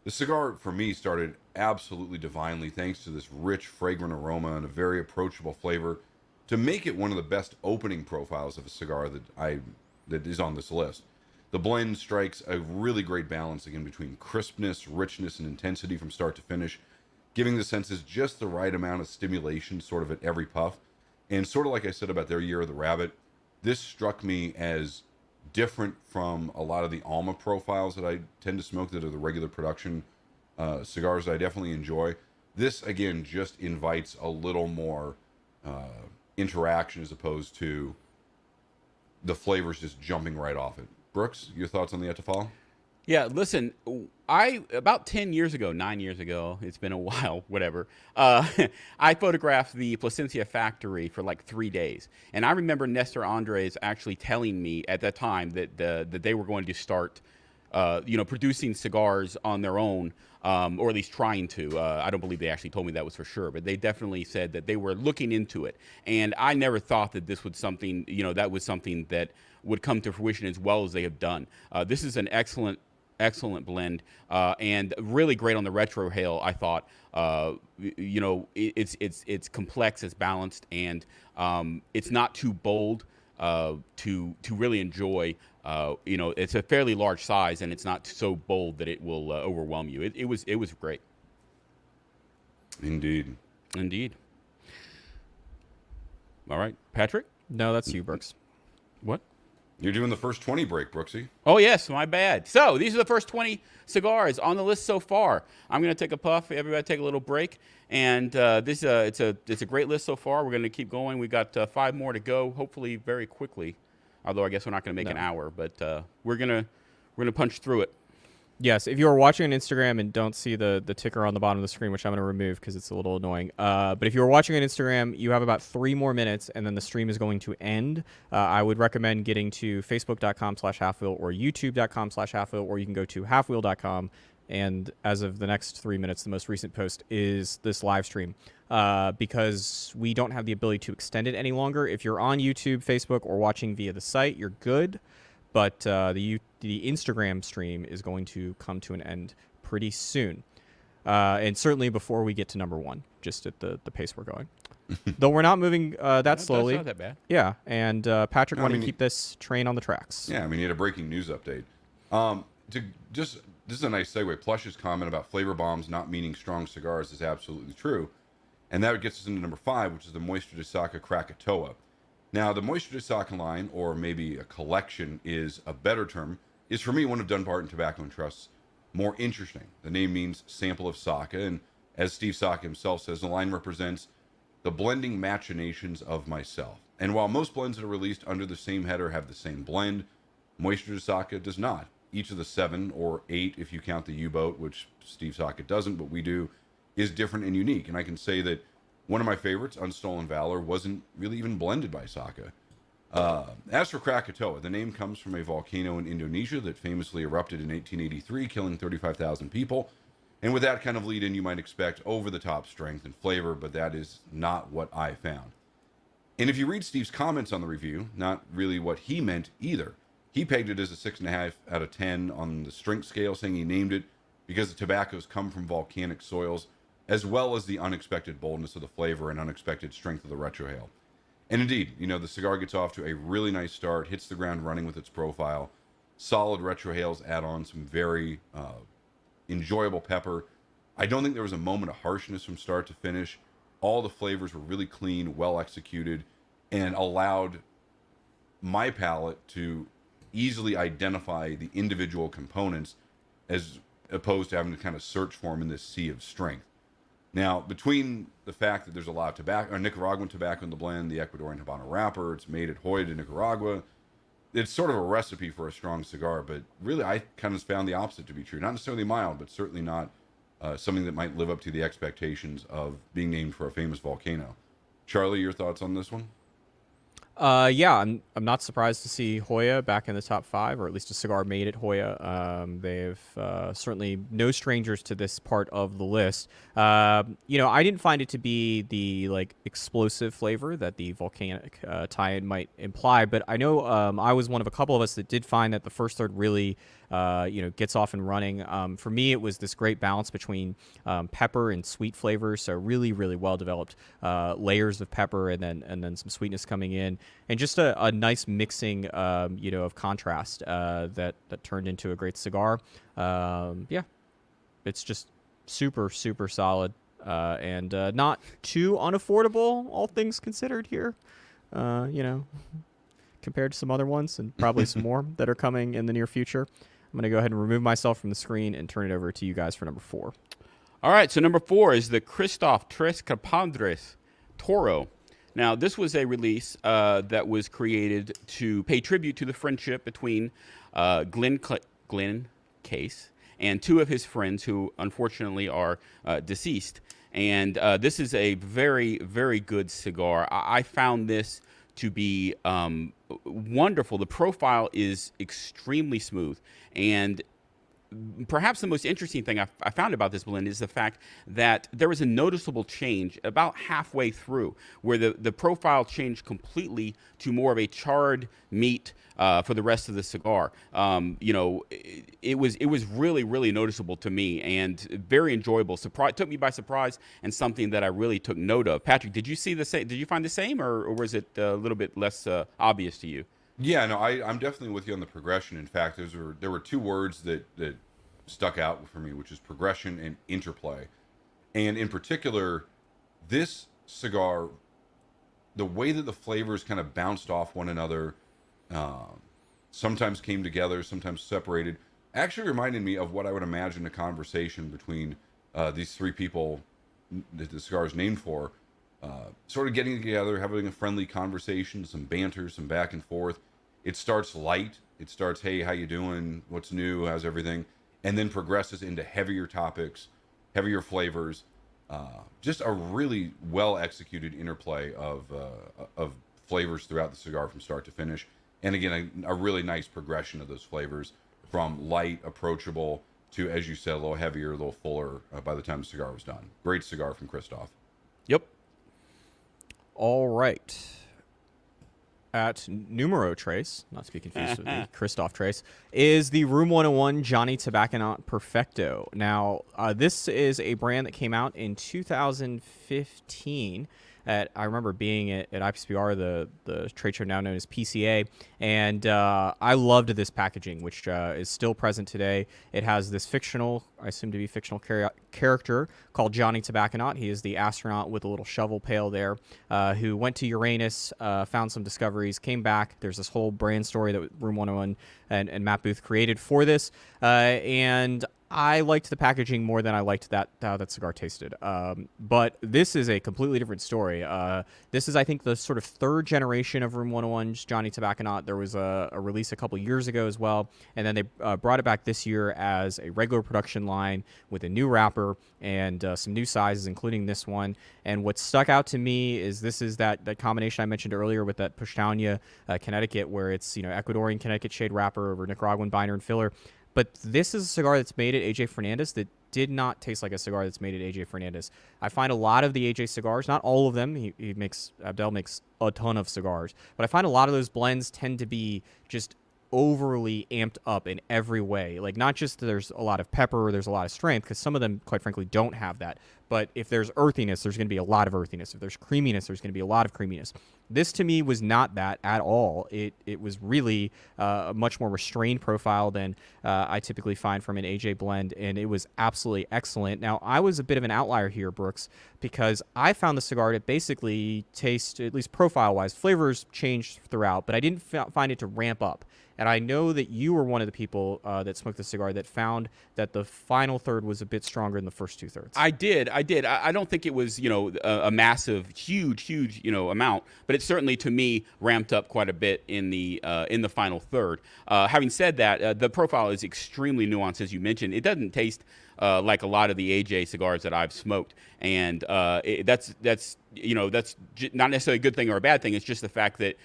The cigar, for me, started absolutely divinely thanks to this rich, fragrant aroma and a very approachable flavor to make it one of the best opening profiles of a cigar that is on this list. The blend strikes a really great balance again between crispness, richness, and intensity from start to finish, giving the senses just the right amount of stimulation sort of at every puff. And sort of like I said about their Year of the Rabbit, this struck me as different from a lot of the Alma profiles that I tend to smoke that are the regular production cigars that I definitely enjoy. This, again, just invites a little more interaction as opposed to the flavors just jumping right off it. Brooks, your thoughts on the Etafal? Yeah, listen, about 10 years ago, 9 years ago, it's been a while, whatever, I photographed the Plasencia factory for like 3 days. And I remember Nestor Andres actually telling me at that time that they were going to start producing cigars on their own, or at least trying to. I don't believe they actually told me that was for sure, but they definitely said that they were looking into it. And I never thought that this would something, that was something that would come to fruition as well as they have done. This is an excellent blend, and really great on the retrohale. I thought, it's complex, it's balanced, and it's not too bold to really enjoy. It's a fairly large size, and it's not so bold that it will overwhelm you. It was great. Indeed. All right, Patrick. No, that's you, Brooks. What? You're doing the first 20 break, Brooksy. Oh, yes, my bad. So these are the first 20 cigars on the list so far. I'm going to take a puff. Everybody take a little break. And it's a great list so far. We're going to keep going. We got 5 more to go, hopefully very quickly. Although I guess we're not going to make an hour, but we're gonna punch through it. Yes, if you are watching on Instagram and don't see the ticker on the bottom of the screen, which I'm going to remove because it's a little annoying, but if you are watching on Instagram, you have about 3 more minutes, and then the stream is going to end. I would recommend getting to facebook.com/halfwheel or youtube.com/halfwheel, or you can go to halfwheel.com, and as of the next 3 minutes, the most recent post is this live stream, because we don't have the ability to extend it any longer. If you're on YouTube, Facebook, or watching via the site, you're good. But the Instagram stream is going to come to an end pretty soon. And certainly before we get to number 1, just at the pace we're going. Though we're not moving that slowly. That's not that bad. Yeah, and Patrick wanted to keep this train on the tracks. Yeah, you had a breaking news update. This is a nice segue. Plush's comment about flavor bombs not meaning strong cigars is absolutely true. And that gets us into number 5, which is the Moisture de Saka Krakatoa. Now, the Moisture de Saka line, or maybe a collection is a better term, is for me one of Dunbarton Tobacco and Trust's more interesting. The name means sample of Saka, and as Steve Saka himself says, the line represents the blending machinations of myself. And while most blends that are released under the same header have the same blend, Moisture de Saka does not. Each of the 7 or 8, if you count the U-boat, which Steve Saka doesn't, but we do, is different and unique. And I can say that one of my favorites, Unstolen Valor, wasn't really even blended by Saka. As for Krakatoa, the name comes from a volcano in Indonesia that famously erupted in 1883, killing 35,000 people. And with that kind of lead-in, you might expect over-the-top strength and flavor, but that is not what I found. And if you read Steve's comments on the review, not really what he meant either. He pegged it as a 6.5 out of 10 on the strength scale, saying he named it because the tobaccos come from volcanic soils, as well as the unexpected boldness of the flavor and unexpected strength of the retrohale. And indeed, the cigar gets off to a really nice start, hits the ground running with its profile. Solid retrohales add on some very enjoyable pepper. I don't think there was a moment of harshness from start to finish. All the flavors were really clean, well executed, and allowed my palate to easily identify the individual components as opposed to having to kind of search for them in this sea of strength. Now, between the fact that there's a lot of tobacco, or Nicaraguan tobacco in the blend, the Ecuadorian Habano wrapper, it's made at Hoya de Nicaragua, it's sort of a recipe for a strong cigar, but really I kind of found the opposite to be true. Not necessarily mild, but certainly not something that might live up to the expectations of being named for a famous volcano. Charlie, your thoughts on this one? Yeah, I'm not surprised to see Hoya back in the top 5, or at least a cigar made at Hoya. They've certainly no strangers to this part of the list. I didn't find it to be the explosive flavor that the volcanic tie-in might imply, but I know I was one of a couple of us that did find that the first third really gets off and running. For me, it was this great balance between pepper and sweet flavors, so really, really well developed layers of pepper and then some sweetness coming in, and just a nice mixing, of contrast that turned into a great cigar. Yeah, it's just super, super solid and not too unaffordable, all things considered here. Compared to some other ones and probably some more that are coming in the near future. I'm going to go ahead and remove myself from the screen and turn it over to you guys for number 4. All right, so number 4 is the Christoph Tres Capandres Toro. Now, this was a release that was created to pay tribute to the friendship between Glenn Case and 2 of his friends who unfortunately are deceased. And this is a very, very good cigar. I found this to be wonderful. The profile is extremely smooth, and perhaps the most interesting thing I found about this blend is the fact that there was a noticeable change about halfway through, where the profile changed completely to more of a charred meat for the rest of the cigar. It was really, really noticeable to me and very enjoyable. Took me by surprise, and something that I really took note of. Patrick, did you see the same? Did you find the same, or was it a little bit less obvious to you? Yeah, no, I'm definitely with you on the progression. In fact, there were two words that stuck out for me, which is progression and interplay. And in particular, this cigar, the way that the flavors kind of bounced off one another, sometimes came together, sometimes separated, actually reminded me of what I would imagine a conversation between these three people that the cigar is named for, sort of getting together, having a friendly conversation, some banter, some back and forth. It starts light. It starts, hey, how you doing? What's new? How's everything? And then progresses into heavier topics, heavier flavors. Just a really well executed interplay of flavors throughout the cigar from start to finish. And again, a really nice progression of those flavors from light, approachable, to, as you said, a little heavier, a little fuller by the time the cigar was done. Great cigar from Christoph. Yep. All right. At numero trace, not to be confused with the Christoph trace, is the Room 101 Johnny Tobacconat Perfecto. Now, this is a brand that came out in 2015. I remember being at IPSPR, the trade show now known as PCA, and I loved this packaging, which is still present today. It has this fictional, I assume to be fictional character called Johnny Tobacconat. He is the astronaut with a little shovel pail there, who went to Uranus, found some discoveries, came back. There's this whole brand story that Room 101 and Matt Booth created for this, and I liked the packaging more than I liked how that cigar tasted. But this is a completely different story. This is, I think, the sort of third generation of Room 101's Johnny Tobacconat. There was a release a couple years ago as well, and then they brought it back this year as a regular production line with a new wrapper and some new sizes, including this one. And what stuck out to me is this is that combination I mentioned earlier with that Pushtauna, Connecticut, where it's Ecuadorian Connecticut shade wrapper over Nicaraguan binder and filler. But this is a cigar that's made at AJ Fernandez that did not taste like a cigar that's made at AJ Fernandez. I find a lot of the AJ cigars, not all of them, Abdel makes a ton of cigars, but I find a lot of those blends tend to be just overly amped up in every way. Like, not just that there's a lot of pepper or there's a lot of strength, because some of them, quite frankly, don't have that. But if there's earthiness, there's going to be a lot of earthiness. If there's creaminess, there's going to be a lot of creaminess. This, to me, was not that at all. It was really a much more restrained profile than I typically find from an AJ blend, and it was absolutely excellent. Now, I was a bit of an outlier here, Brooks, because I found the cigar to basically taste, at least profile-wise, flavors changed throughout, but I didn't find it to ramp up. And I know that you were one of the people that smoked the cigar that found that the final third was a bit stronger than the first two thirds. I did. I don't think it was, a massive, huge, amount, but it certainly, to me, ramped up quite a bit in the final third. Having said that, the profile is extremely nuanced, as you mentioned. It doesn't taste like a lot of the AJ cigars that I've smoked, and that's not necessarily a good thing or a bad thing. It's just the fact that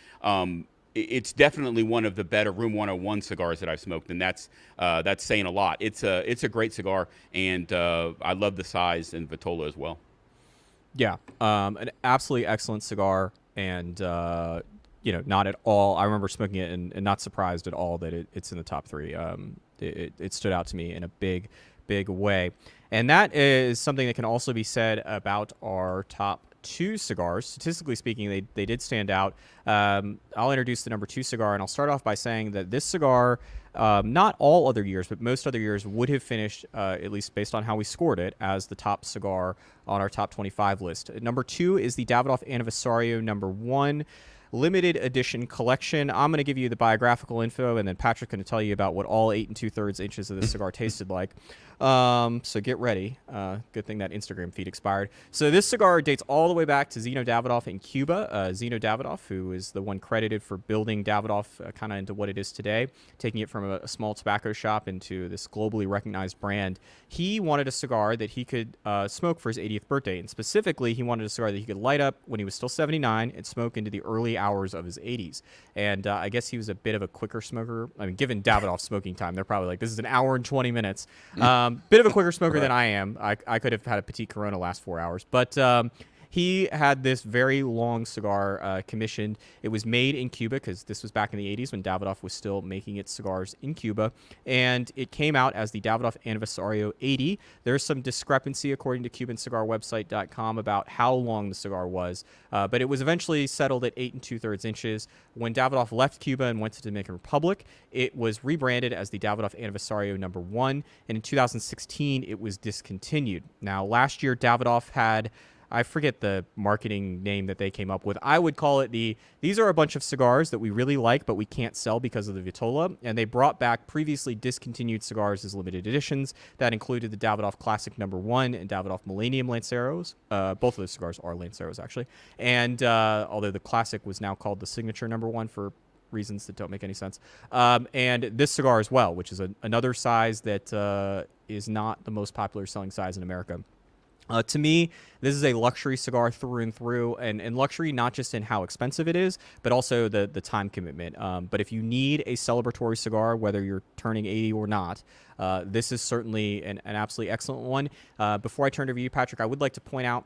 it's definitely one of the better Room 101 cigars that I've smoked, and that's saying a lot. It's a great cigar, and I love the size and Vitola as well. Yeah, an absolutely excellent cigar, and not at all. I remember smoking it and not surprised at all that it's in the top three. It stood out to me in a big way, and that is something that can also be said about our top two cigars. Statistically speaking, they did stand out. I'll introduce the number 2 cigar, and I'll start off by saying that this cigar, not all other years, but most other years, would have finished, at least based on how we scored it, as the top cigar on our top 25 list. Number 2 is the Davidoff Anniversario number 1 limited edition collection. I'm going to give you the biographical info, and then Patrick's going to tell you about what all 8 2/3 inches of this cigar tasted like. So get ready. Good thing that Instagram feed expired. So this cigar dates all the way back to Zeno Davidoff in Cuba. Zeno Davidoff, who is the one credited for building Davidoff kind of into what it is today, taking it from a small tobacco shop into this globally recognized brand. He wanted a cigar that he could smoke for his 80th birthday. And specifically, he wanted a cigar that he could light up when he was still 79 and smoke into the early hours of his 80s. And I guess he was a bit of a quicker smoker. I mean, given Davidoff's smoking time, they're probably like, this is an hour and 20 minutes. Bit of a quicker smoker than I am. I could have had a Petite Corona last 4 hours. But he had this very long cigar commissioned. It was made in Cuba because this was back in the 80s when Davidoff was still making its cigars in Cuba. And it came out as the Davidoff Aniversario 80. There's some discrepancy according to CubanCigarWebsite.com about how long the cigar was. But it was eventually settled at 8 2/3 inches. When Davidoff left Cuba and went to the Dominican Republic, it was rebranded as the Davidoff Aniversario No. 1. And in 2016, it was discontinued. Now, last year, Davidoff had... I forget the marketing name that they came up with. I would call it these are a bunch of cigars that we really like, but we can't sell because of the Vitola. And they brought back previously discontinued cigars as limited editions. That included the Davidoff Classic No. 1 and Davidoff Millennium Lanceros. Both of those cigars are Lanceros, actually. And although the Classic was now called the Signature No. 1 for reasons that don't make any sense. And this cigar as well, which is another size that is not the most popular selling size in America. To me, this is a luxury cigar through and through, and luxury not just in how expensive it is, but also the time commitment. But if you need a celebratory cigar, whether you're turning 80 or not, this is certainly an absolutely excellent one. Before I turn to you, Patrick, I would like to point out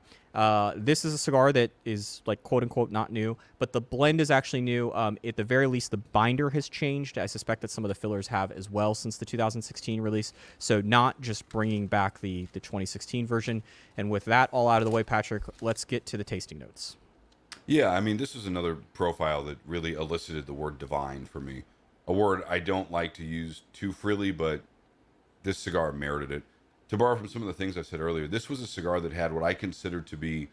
this is a cigar that is like quote unquote not new, but the blend is actually new. At the very least, the binder has changed. I suspect that some of the fillers have as well since the 2016 release. So not just bringing back the 2016 version. And with that all out of the way, Patrick, let's get to the tasting notes. Yeah, I mean, this is another profile that really elicited the word divine for me. A word I don't like to use too freely, but this cigar merited it. To borrow from some of the things I said earlier, this was a cigar that had what I considered to be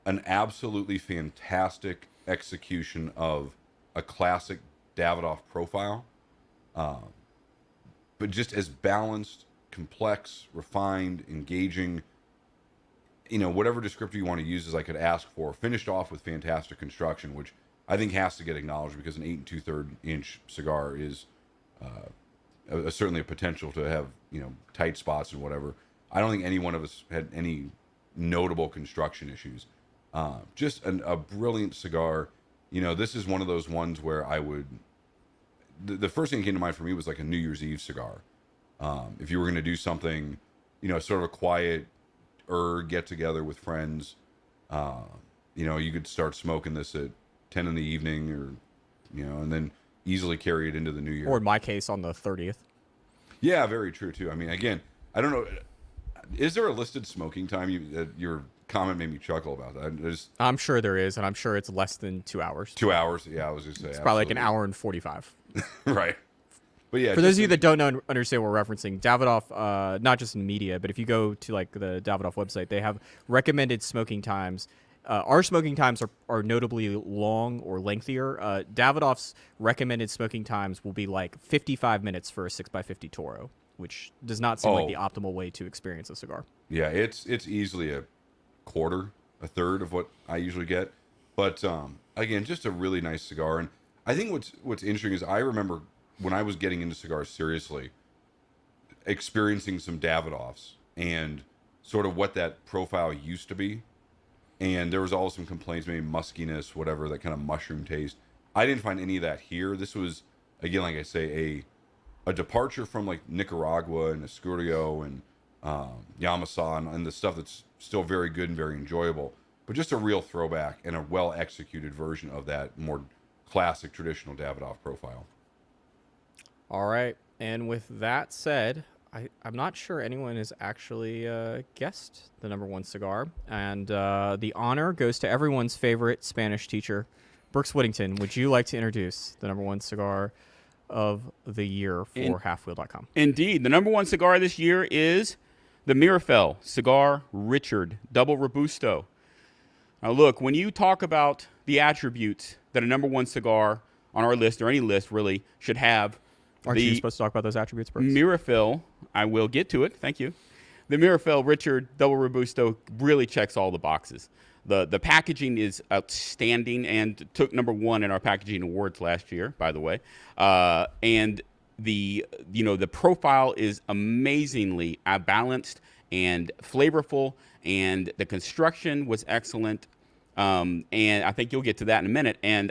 an absolutely fantastic execution of a classic Davidoff profile, but just as balanced, complex, refined, engaging, whatever descriptor you want to use as I could ask for, finished off with fantastic construction, which I think has to get acknowledged because an 8 2/3 inch cigar is certainly a potential to have, tight spots and whatever. I don't think any one of us had any notable construction issues. Just a brilliant cigar. This is one of those ones where I would... The first thing that came to mind for me was like a New Year's Eve cigar. If you were going to do something, sort of a quiet get together with friends, you could start smoking this at 10 in the evening or, and then easily carry it into the new year. Or in my case, on the 30th. Yeah, very true too. I mean, again, I don't know. Is there a listed smoking time? Your comment made me chuckle about that. I'm sure there is, and I'm sure it's less than 2 hours. 2 hours? Yeah, I was just saying. It's probably like an hour and 45. Right. But yeah, for those of you that don't understand what we're referencing, Davidoff, not just in media, but if you go to like the Davidoff website, they have recommended smoking times. Our smoking times are notably long or lengthier. Davidoff's recommended smoking times will be like 55 minutes for a 6x50 Toro, which does not seem like the optimal way to experience a cigar. Yeah, it's easily a third of what I usually get. But again, just a really nice cigar. And I think what's interesting is I remember when I was getting into cigars seriously, experiencing some Davidoffs and sort of what that profile used to be. And there was also some complaints, maybe muskiness, whatever, that kind of mushroom taste. I didn't find any of that here. This was, again, like I say, a departure from like Nicaragua and Escurio and Yamasan and the stuff that's still very good and very enjoyable. But just a real throwback and a well-executed version of that more classic, traditional Davidoff profile. All right. And with that said, I'm not sure anyone has actually guessed the number one cigar. And the honor goes to everyone's favorite Spanish teacher, Brooks Whittington. Would you like to introduce the number one cigar of the year for halfwheel.com? Indeed. The number one cigar this year is the Mirafell Cigar Richard Double Robusto. Now, look, when you talk about the attributes that a number one cigar on our list, or any list really, should have, Aren't you supposed to talk about those attributes, Brooks? Mirafell I will get to it. Thank you. The Mirafell Richard Double Robusto really checks all the boxes. The packaging is outstanding and took number 1 in our packaging awards last year, by the way. And the profile is amazingly balanced and flavorful, and the construction was excellent. And I think you'll get to that in a minute. And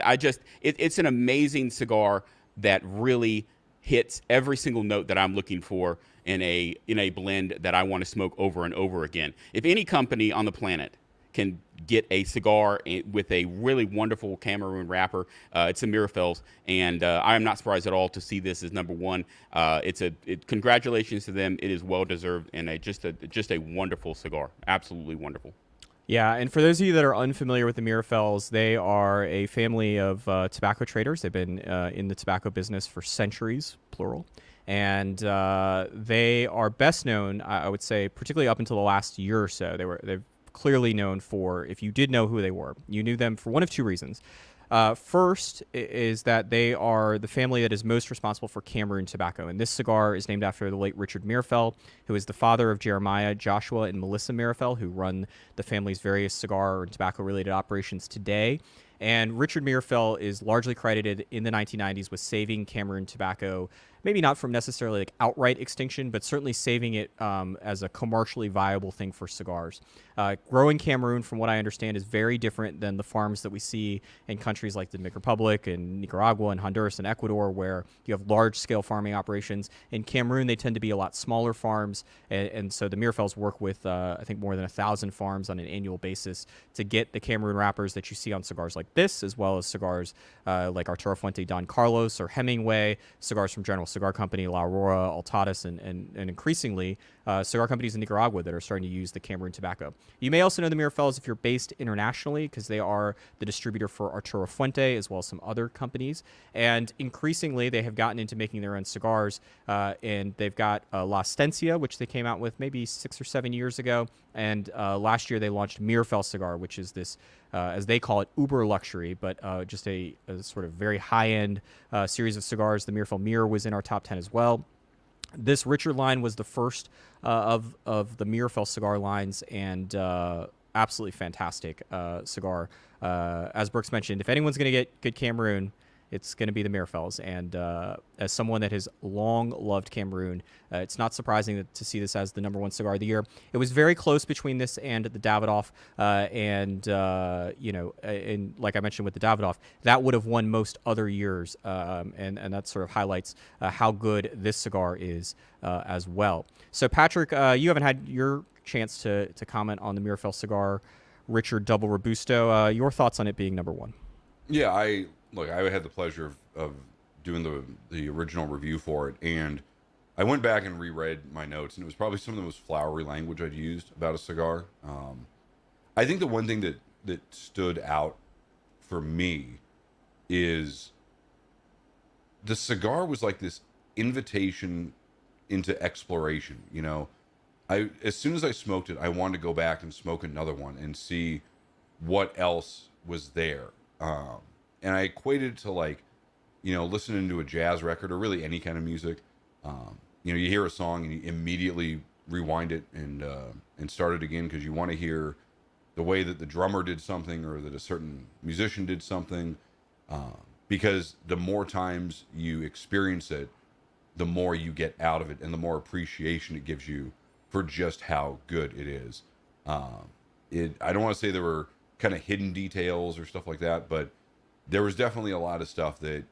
it's an amazing cigar that really hits every single note that I'm looking for in a blend that I want to smoke over and over again. If any company on the planet can get a cigar with a really wonderful Cameroon wrapper, it's the Mirafells, and I am not surprised at all to see this as number 1. Congratulations to them. It is well deserved, and just a wonderful cigar. Absolutely wonderful. Yeah, and for those of you that are unfamiliar with the Mirafells, they are a family of tobacco traders. They've been in the tobacco business for centuries, plural. And they are best known, I would say, particularly up until the last year or so. They're clearly known for, if you did know who they were, you knew them for one of two reasons. First is that they are the family that is most responsible for Cameroon tobacco. And this cigar is named after the late Richard Mirafell, who is the father of Jeremiah, Joshua, and Melissa Mirafell, who run the family's various cigar and tobacco-related operations today. And Richard Mirafell is largely credited in the 1990s with saving Cameroon tobacco, maybe not from necessarily like outright extinction, but certainly saving it as a commercially viable thing for cigars. Growing Cameroon, from what I understand, is very different than the farms that we see in countries like the Dominican Republic and Nicaragua and Honduras and Ecuador, where you have large-scale farming operations. In Cameroon, they tend to be a lot smaller farms, and so the Mirafells work with, I think, more than 1,000 farms on an annual basis to get the Cameroon wrappers that you see on cigars like this, as well as cigars like Arturo Fuente Don Carlos or Hemingway, cigars from General Cigar Company, La Aurora, Altadas, and increasingly cigar companies in Nicaragua that are starting to use the Cameroon tobacco. You may also know the Mirafells if you're based internationally, because they are the distributor for Arturo Fuente as well as some other companies. And increasingly, they have gotten into making their own cigars. And they've got La Stencia, which they came out with maybe 6 or 7 years ago. And last year, they launched Mirafell Cigar, which is this, as they call it, uber luxury, but just a sort of very high-end series of cigars. The Mirafell Mir was in our top 10 as well. This Richard line was the first of the Mirafell cigar lines, and absolutely fantastic cigar. As Brooks mentioned, if anyone's going to get good Cameroon, it's going to be the Mirafells. And as someone that has long loved Cameroon, it's not surprising to see this as the #1 cigar of the year. It was very close between this and the Davidoff. And like I mentioned with the Davidoff, that would have won most other years. And that sort of highlights how good this cigar is as well. So, Patrick, you haven't had your chance to comment on the Mirafell cigar, Richard Double Robusto. Your thoughts on it being #1? Yeah, I had the pleasure of doing the original review for it, and I went back and reread my notes, and it was probably some of the most flowery language I'd used about a cigar. I think the one thing that stood out for me is the cigar was like this invitation into exploration. You know, as soon as I smoked it, I wanted to go back and smoke another one and see what else was there. And I equated it to, like, you know, listening to a jazz record or really any kind of music. You hear a song and you immediately rewind it and start it again because you want to hear the way that the drummer did something or that a certain musician did something. Because the more times you experience it, the more you get out of it and the more appreciation it gives you for just how good it is. I don't want to say there were kind of hidden details or stuff like that, but there was definitely a lot of stuff that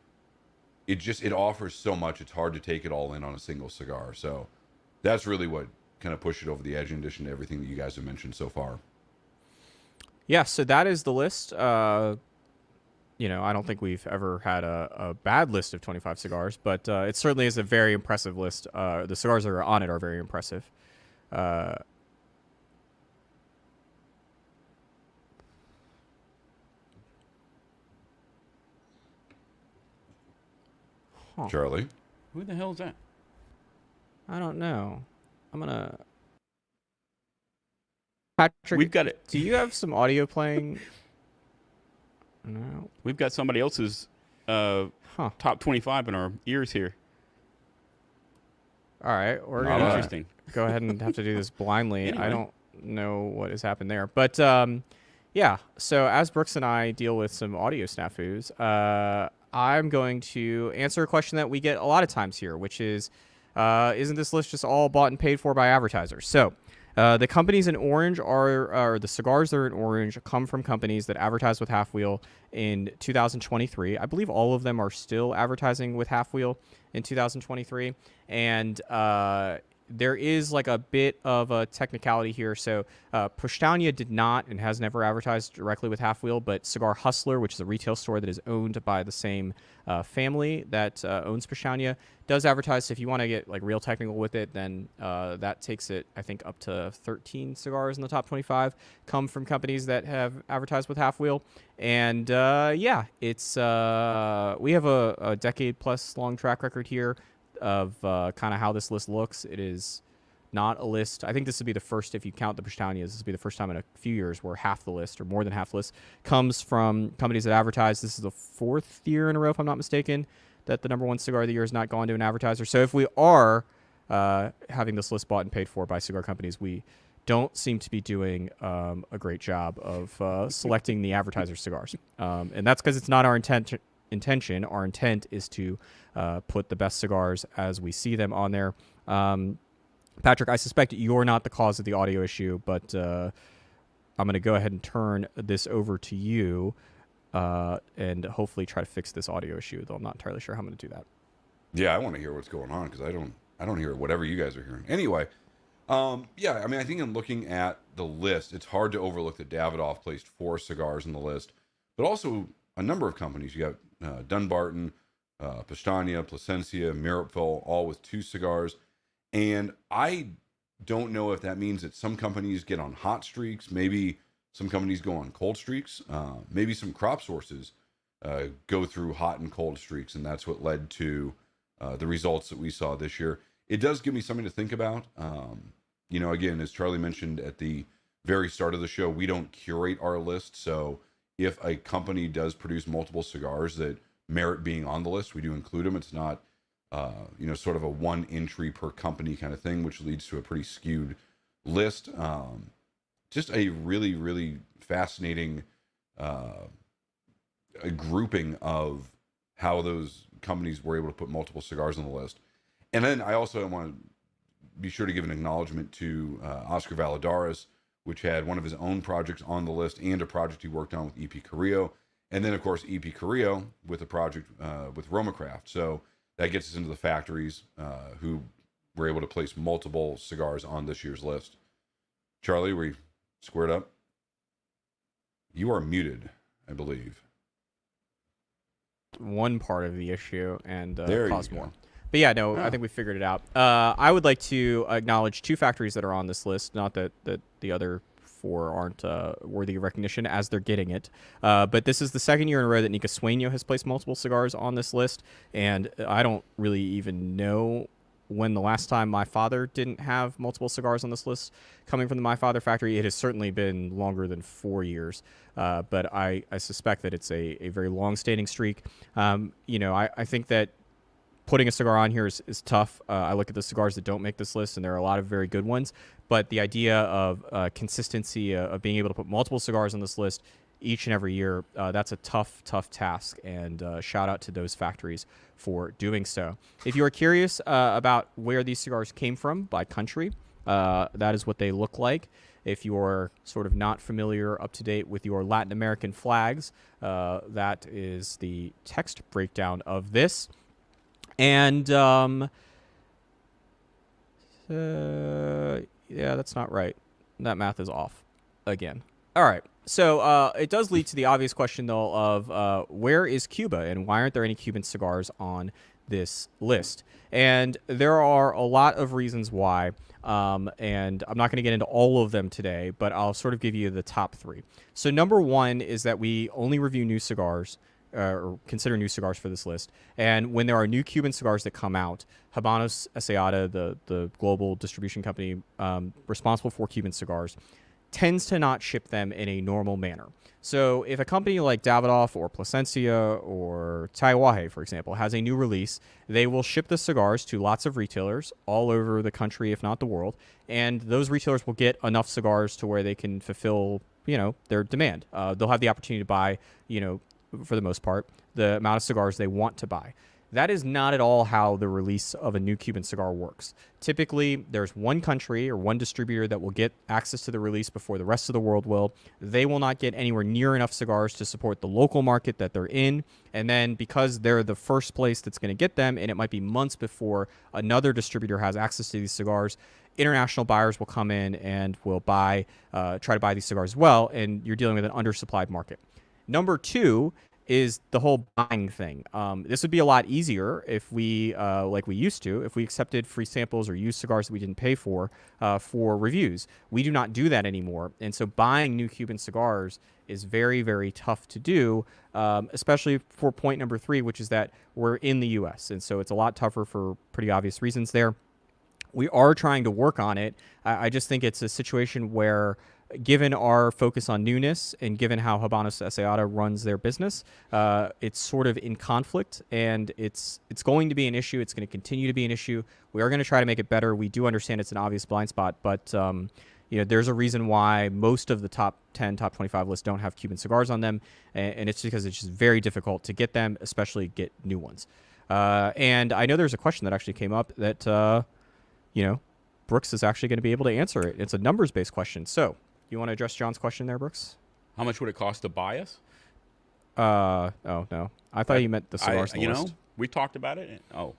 it offers so much, it's hard to take it all in on a single cigar. So that's really what kind of pushed it over the edge, in addition to everything that you guys have mentioned so far. Yeah, so that is the list. I don't think we've ever had a bad list of 25 cigars, but it certainly is a very impressive list. The cigars that are on it are very impressive. Charlie? Who the hell is that? I don't know. I'm going to... Patrick, We've got it. Do you have some audio playing? No. We've got somebody else's top 25 in our ears here. All right, we're Not gonna Interesting. go ahead and have to do this blindly. Anyway. I don't know what has happened there, but yeah. So as Brooks and I deal with some audio snafus, I'm going to answer a question that we get a lot of times here, which is, isn't this list just all bought and paid for by advertisers? So. The companies in orange are the cigars that are in orange come from companies that advertised with Half-Wheel in 2023. I believe all of them are still advertising with Half-Wheel in 2023. And there is like a bit of a technicality here. So Poshtania did not and has never advertised directly with Half-Wheel, but Cigar Hustler, which is a retail store that is owned by the same family that owns Poshtania, does advertise. So if you want to get like real technical with it, then that takes it, I think, up to 13 cigars in the top 25 come from companies that have advertised with Half-Wheel. And yeah, it's we have a decade plus long track record here of kind of how this list looks. It is not a list. I think this would be the first, if you count the Poshtanias, this would be the first time in a few years where half the list or more than half the list comes from companies that advertise. This is the 4th year in a row, if I'm not mistaken, that the number one cigar of the year has not gone to an advertiser. So if we are having this list bought and paid for by cigar companies, we don't seem to be doing a great job of selecting the advertiser cigars. And that's because it's not our intention. Our intent is to put the best cigars as we see them on there. Patrick, I suspect you're not the cause of the audio issue, but I'm going to go ahead and turn this over to you and hopefully try to fix this audio issue, though I'm not entirely sure how I'm going to do that. Yeah, I want to hear what's going on because I don't hear whatever you guys are hearing. Anyway, yeah, I mean, I think in looking at the list, it's hard to overlook that Davidoff placed 4 cigars in the list, but also a number of companies. You got Dunbarton, Poshtania, Plasencia, Mirabville, all with 2 cigars. And I don't know if that means that some companies get on hot streaks, maybe some companies go on cold streaks, maybe some crop sources go through hot and cold streaks, and that's what led to the results that we saw this year. It does give me something to think about. You know, again, as Charlie mentioned at the very start of the show, we don't curate our list. So if a company does produce multiple cigars that merit being on the list, we do include them. It's not, you know, sort of a one entry per company kind of thing, which leads to a pretty skewed list. Just a really, really fascinating a grouping of how those companies were able to put multiple cigars on the list. And then I also want to be sure to give an acknowledgement to Oscar Valladares, which had one of his own projects on the list and a project he worked on with EP Carrillo. And then, of course, EP Carrillo with a project with Romacraft. So that gets us into the factories who were able to place multiple cigars on this year's list. Charlie, we squared up? You are muted, I believe. One part of the issue and cause more. Go. But yeah, no, I think we figured it out. I would like to acknowledge 2 factories that are on this list. Not that the other 4 aren't worthy of recognition as they're getting it. But this is the 2nd year in a row that Nica Sueño has placed multiple cigars on this list. And I don't really even know when the last time My Father didn't have multiple cigars on this list coming from the My Father factory. It has certainly been longer than 4 years. But I suspect that it's a very long-standing streak. You know, I think that putting a cigar on here is tough. I look at the cigars that don't make this list, and there are a lot of very good ones. But the idea of consistency, of being able to put multiple cigars on this list each and every year, that's a tough task. And shout out to those factories for doing so. If you are curious about where these cigars came from by country, that is what they look like. If you're sort of not familiar, up to date with your Latin American flags, that is the text breakdown of this. And yeah, that's not right. That math is off again. All right. So it does lead to the obvious question, though, of where is Cuba and why aren't there any Cuban cigars on this list? And there are a lot of reasons why. And I'm not going to get into all of them today, but I'll sort of give you the top 3. So number 1 is that we only review new cigars. Or consider new cigars for this list. And when there are new Cuban cigars that come out, Habanos S.A., the global distribution company responsible for Cuban cigars, tends to not ship them in a normal manner. So if a company like Davidoff or Plasencia or Taiwahe, for example, has a new release, they will ship the cigars to lots of retailers all over the country, if not the world, and those retailers will get enough cigars to where they can fulfill, their demand. They'll have the opportunity to buy, for the most part, the amount of cigars they want to buy. That is not at all how the release of a new Cuban cigar works. Typically, there's one country or one distributor that will get access to the release before the rest of the world will. They will not get anywhere near enough cigars to support the local market that they're in. And then because they're the first place that's going to get them, and it might be months before another distributor has access to these cigars, international buyers will come in and will try to buy these cigars as well, and you're dealing with an undersupplied market. Number two is the whole buying thing. This would be a lot easier if we, like we used to, if we accepted free samples or used cigars that we didn't pay for reviews. We do not do that anymore. And so buying new Cuban cigars is very, very tough to do, especially for point number 3, which is that we're in the U.S. And so it's a lot tougher for pretty obvious reasons there. We are trying to work on it. I just think it's a situation where, given our focus on newness and given how Habanos Eseada runs their business, it's sort of in conflict, and it's going to be an issue. It's going to continue to be an issue. We are going to try to make it better. We do understand it's an obvious blind spot, but there's a reason why most of the top 10, top 25 lists don't have Cuban cigars on them, and it's because it's just very difficult to get them, especially get new ones. And I know there's a question that actually came up that, Brooks is actually going to be able to answer it. It's a numbers-based question. So, you want to address John's question there, Brooks? How much would it cost to buy us? Oh, no. I thought you meant the cigars on the list. We talked about it. $4.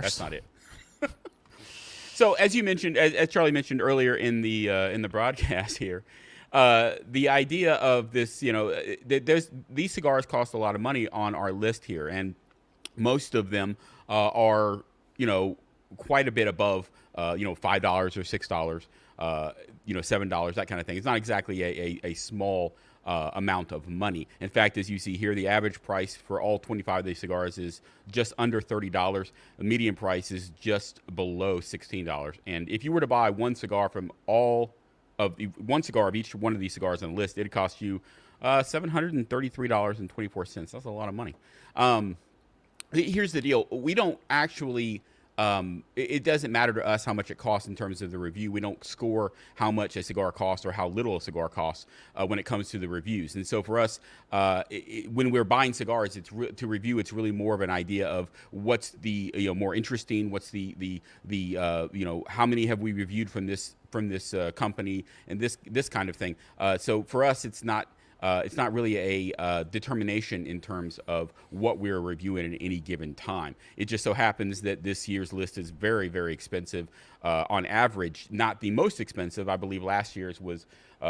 That's not it. So, as you mentioned, as Charlie mentioned earlier in the broadcast here, the idea of this, these cigars cost a lot of money on our list here, and most of them are, quite a bit above, $5 or $6. $7, that kind of thing. It's not exactly a small amount of money. In fact, as you see here, the average price for all 25 of these cigars is just under $30. The median price is just below $16. And if you were to buy one cigar of each one of these cigars on the list, it'd cost you $733.24. That's a lot of money. Here's the deal. We don't actually... it doesn't matter to us how much it costs in terms of the review. We don't score how much a cigar costs or how little a cigar costs when it comes to the reviews. And so for us, when we're buying cigars, to review, it's really more of an idea of what's the more interesting, what's the how many have we reviewed from this company and this kind of thing. So for us, it's not really a determination in terms of what we're reviewing at any given time. It just so happens that this year's list is very, very expensive on average. Not the most expensive. I believe last year's was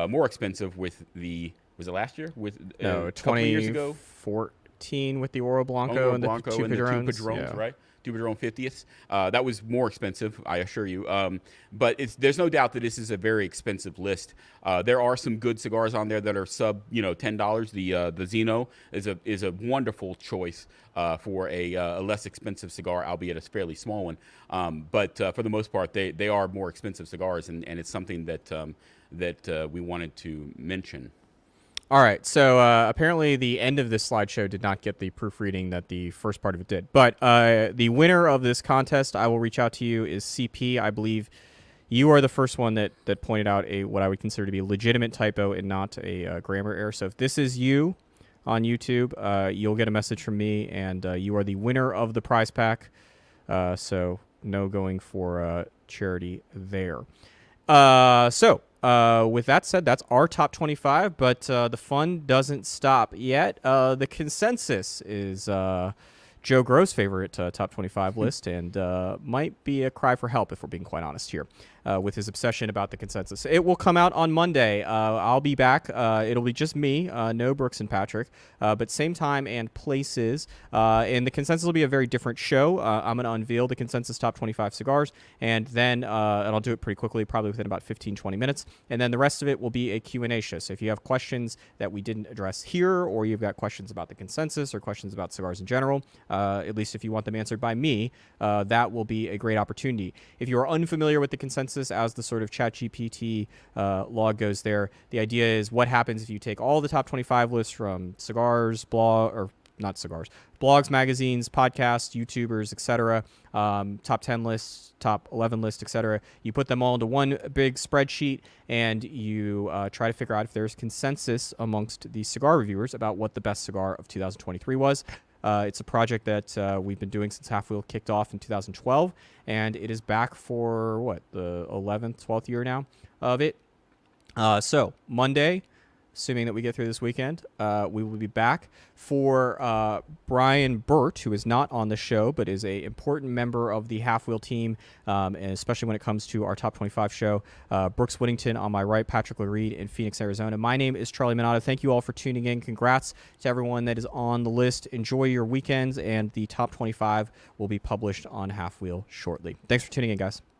more expensive with the... Was it last year? No, a couple of years ago? 2014 with the Oro Blanco and the two Padrones, right? Two Padron 50ths. That was more expensive, I assure you. But there's no doubt that this is a very expensive list. There are some good cigars on there that are sub, $10. The Zeno is a wonderful choice for a less expensive cigar, albeit a fairly small one. But for the most part, they are more expensive cigars, and it's something that we wanted to mention. All right, so apparently the end of this slideshow did not get the proofreading that the first part of it did. But the winner of this contest, I will reach out to you, is CP. I believe you are the first one that pointed out what I would consider to be a legitimate typo and not a grammar error. So if this is you on YouTube, you'll get a message from me, and you are the winner of the prize pack. So no going for charity there. With that said, that's our top 25, but the fun doesn't stop yet. The consensus is Joe Groh's favorite top 25 list, and might be a cry for help, if we're being quite honest here, with his obsession about the consensus. It will come out on Monday. I'll be back. It'll be just me, no Brooks and Patrick, but same time and places. And the consensus will be a very different show. I'm going to unveil the consensus top 25 cigars, and then and I'll do it pretty quickly, probably within about 15, 20 minutes. And then the rest of it will be a Q&A show. So if you have questions that we didn't address here, or you've got questions about the consensus or questions about cigars in general, at least if you want them answered by me, that will be a great opportunity. If you are unfamiliar with the consensus consensus as the sort of ChatGPT log goes there. The idea is what happens if you take all the top 25 lists from Cigars, blogs, magazines, podcasts, YouTubers, etc., top 10 lists, top 11 lists, etc. You put them all into one big spreadsheet, and you try to figure out if there's consensus amongst the cigar reviewers about what the best cigar of 2023 was. It's a project that we've been doing since Half Wheel kicked off in 2012, and it is back for, the 11th, 12th year now of it. So Monday, assuming that we get through this weekend, we will be back for Brian Burt, who is not on the show, but is an important member of the Half Wheel team, and especially when it comes to our Top 25 show. Brooks Whittington on my right, Patrick Lagreid in Phoenix, Arizona. My name is Charlie Minato. Thank you all for tuning in. Congrats to everyone that is on the list. Enjoy your weekends, and the Top 25 will be published on Half Wheel shortly. Thanks for tuning in, guys.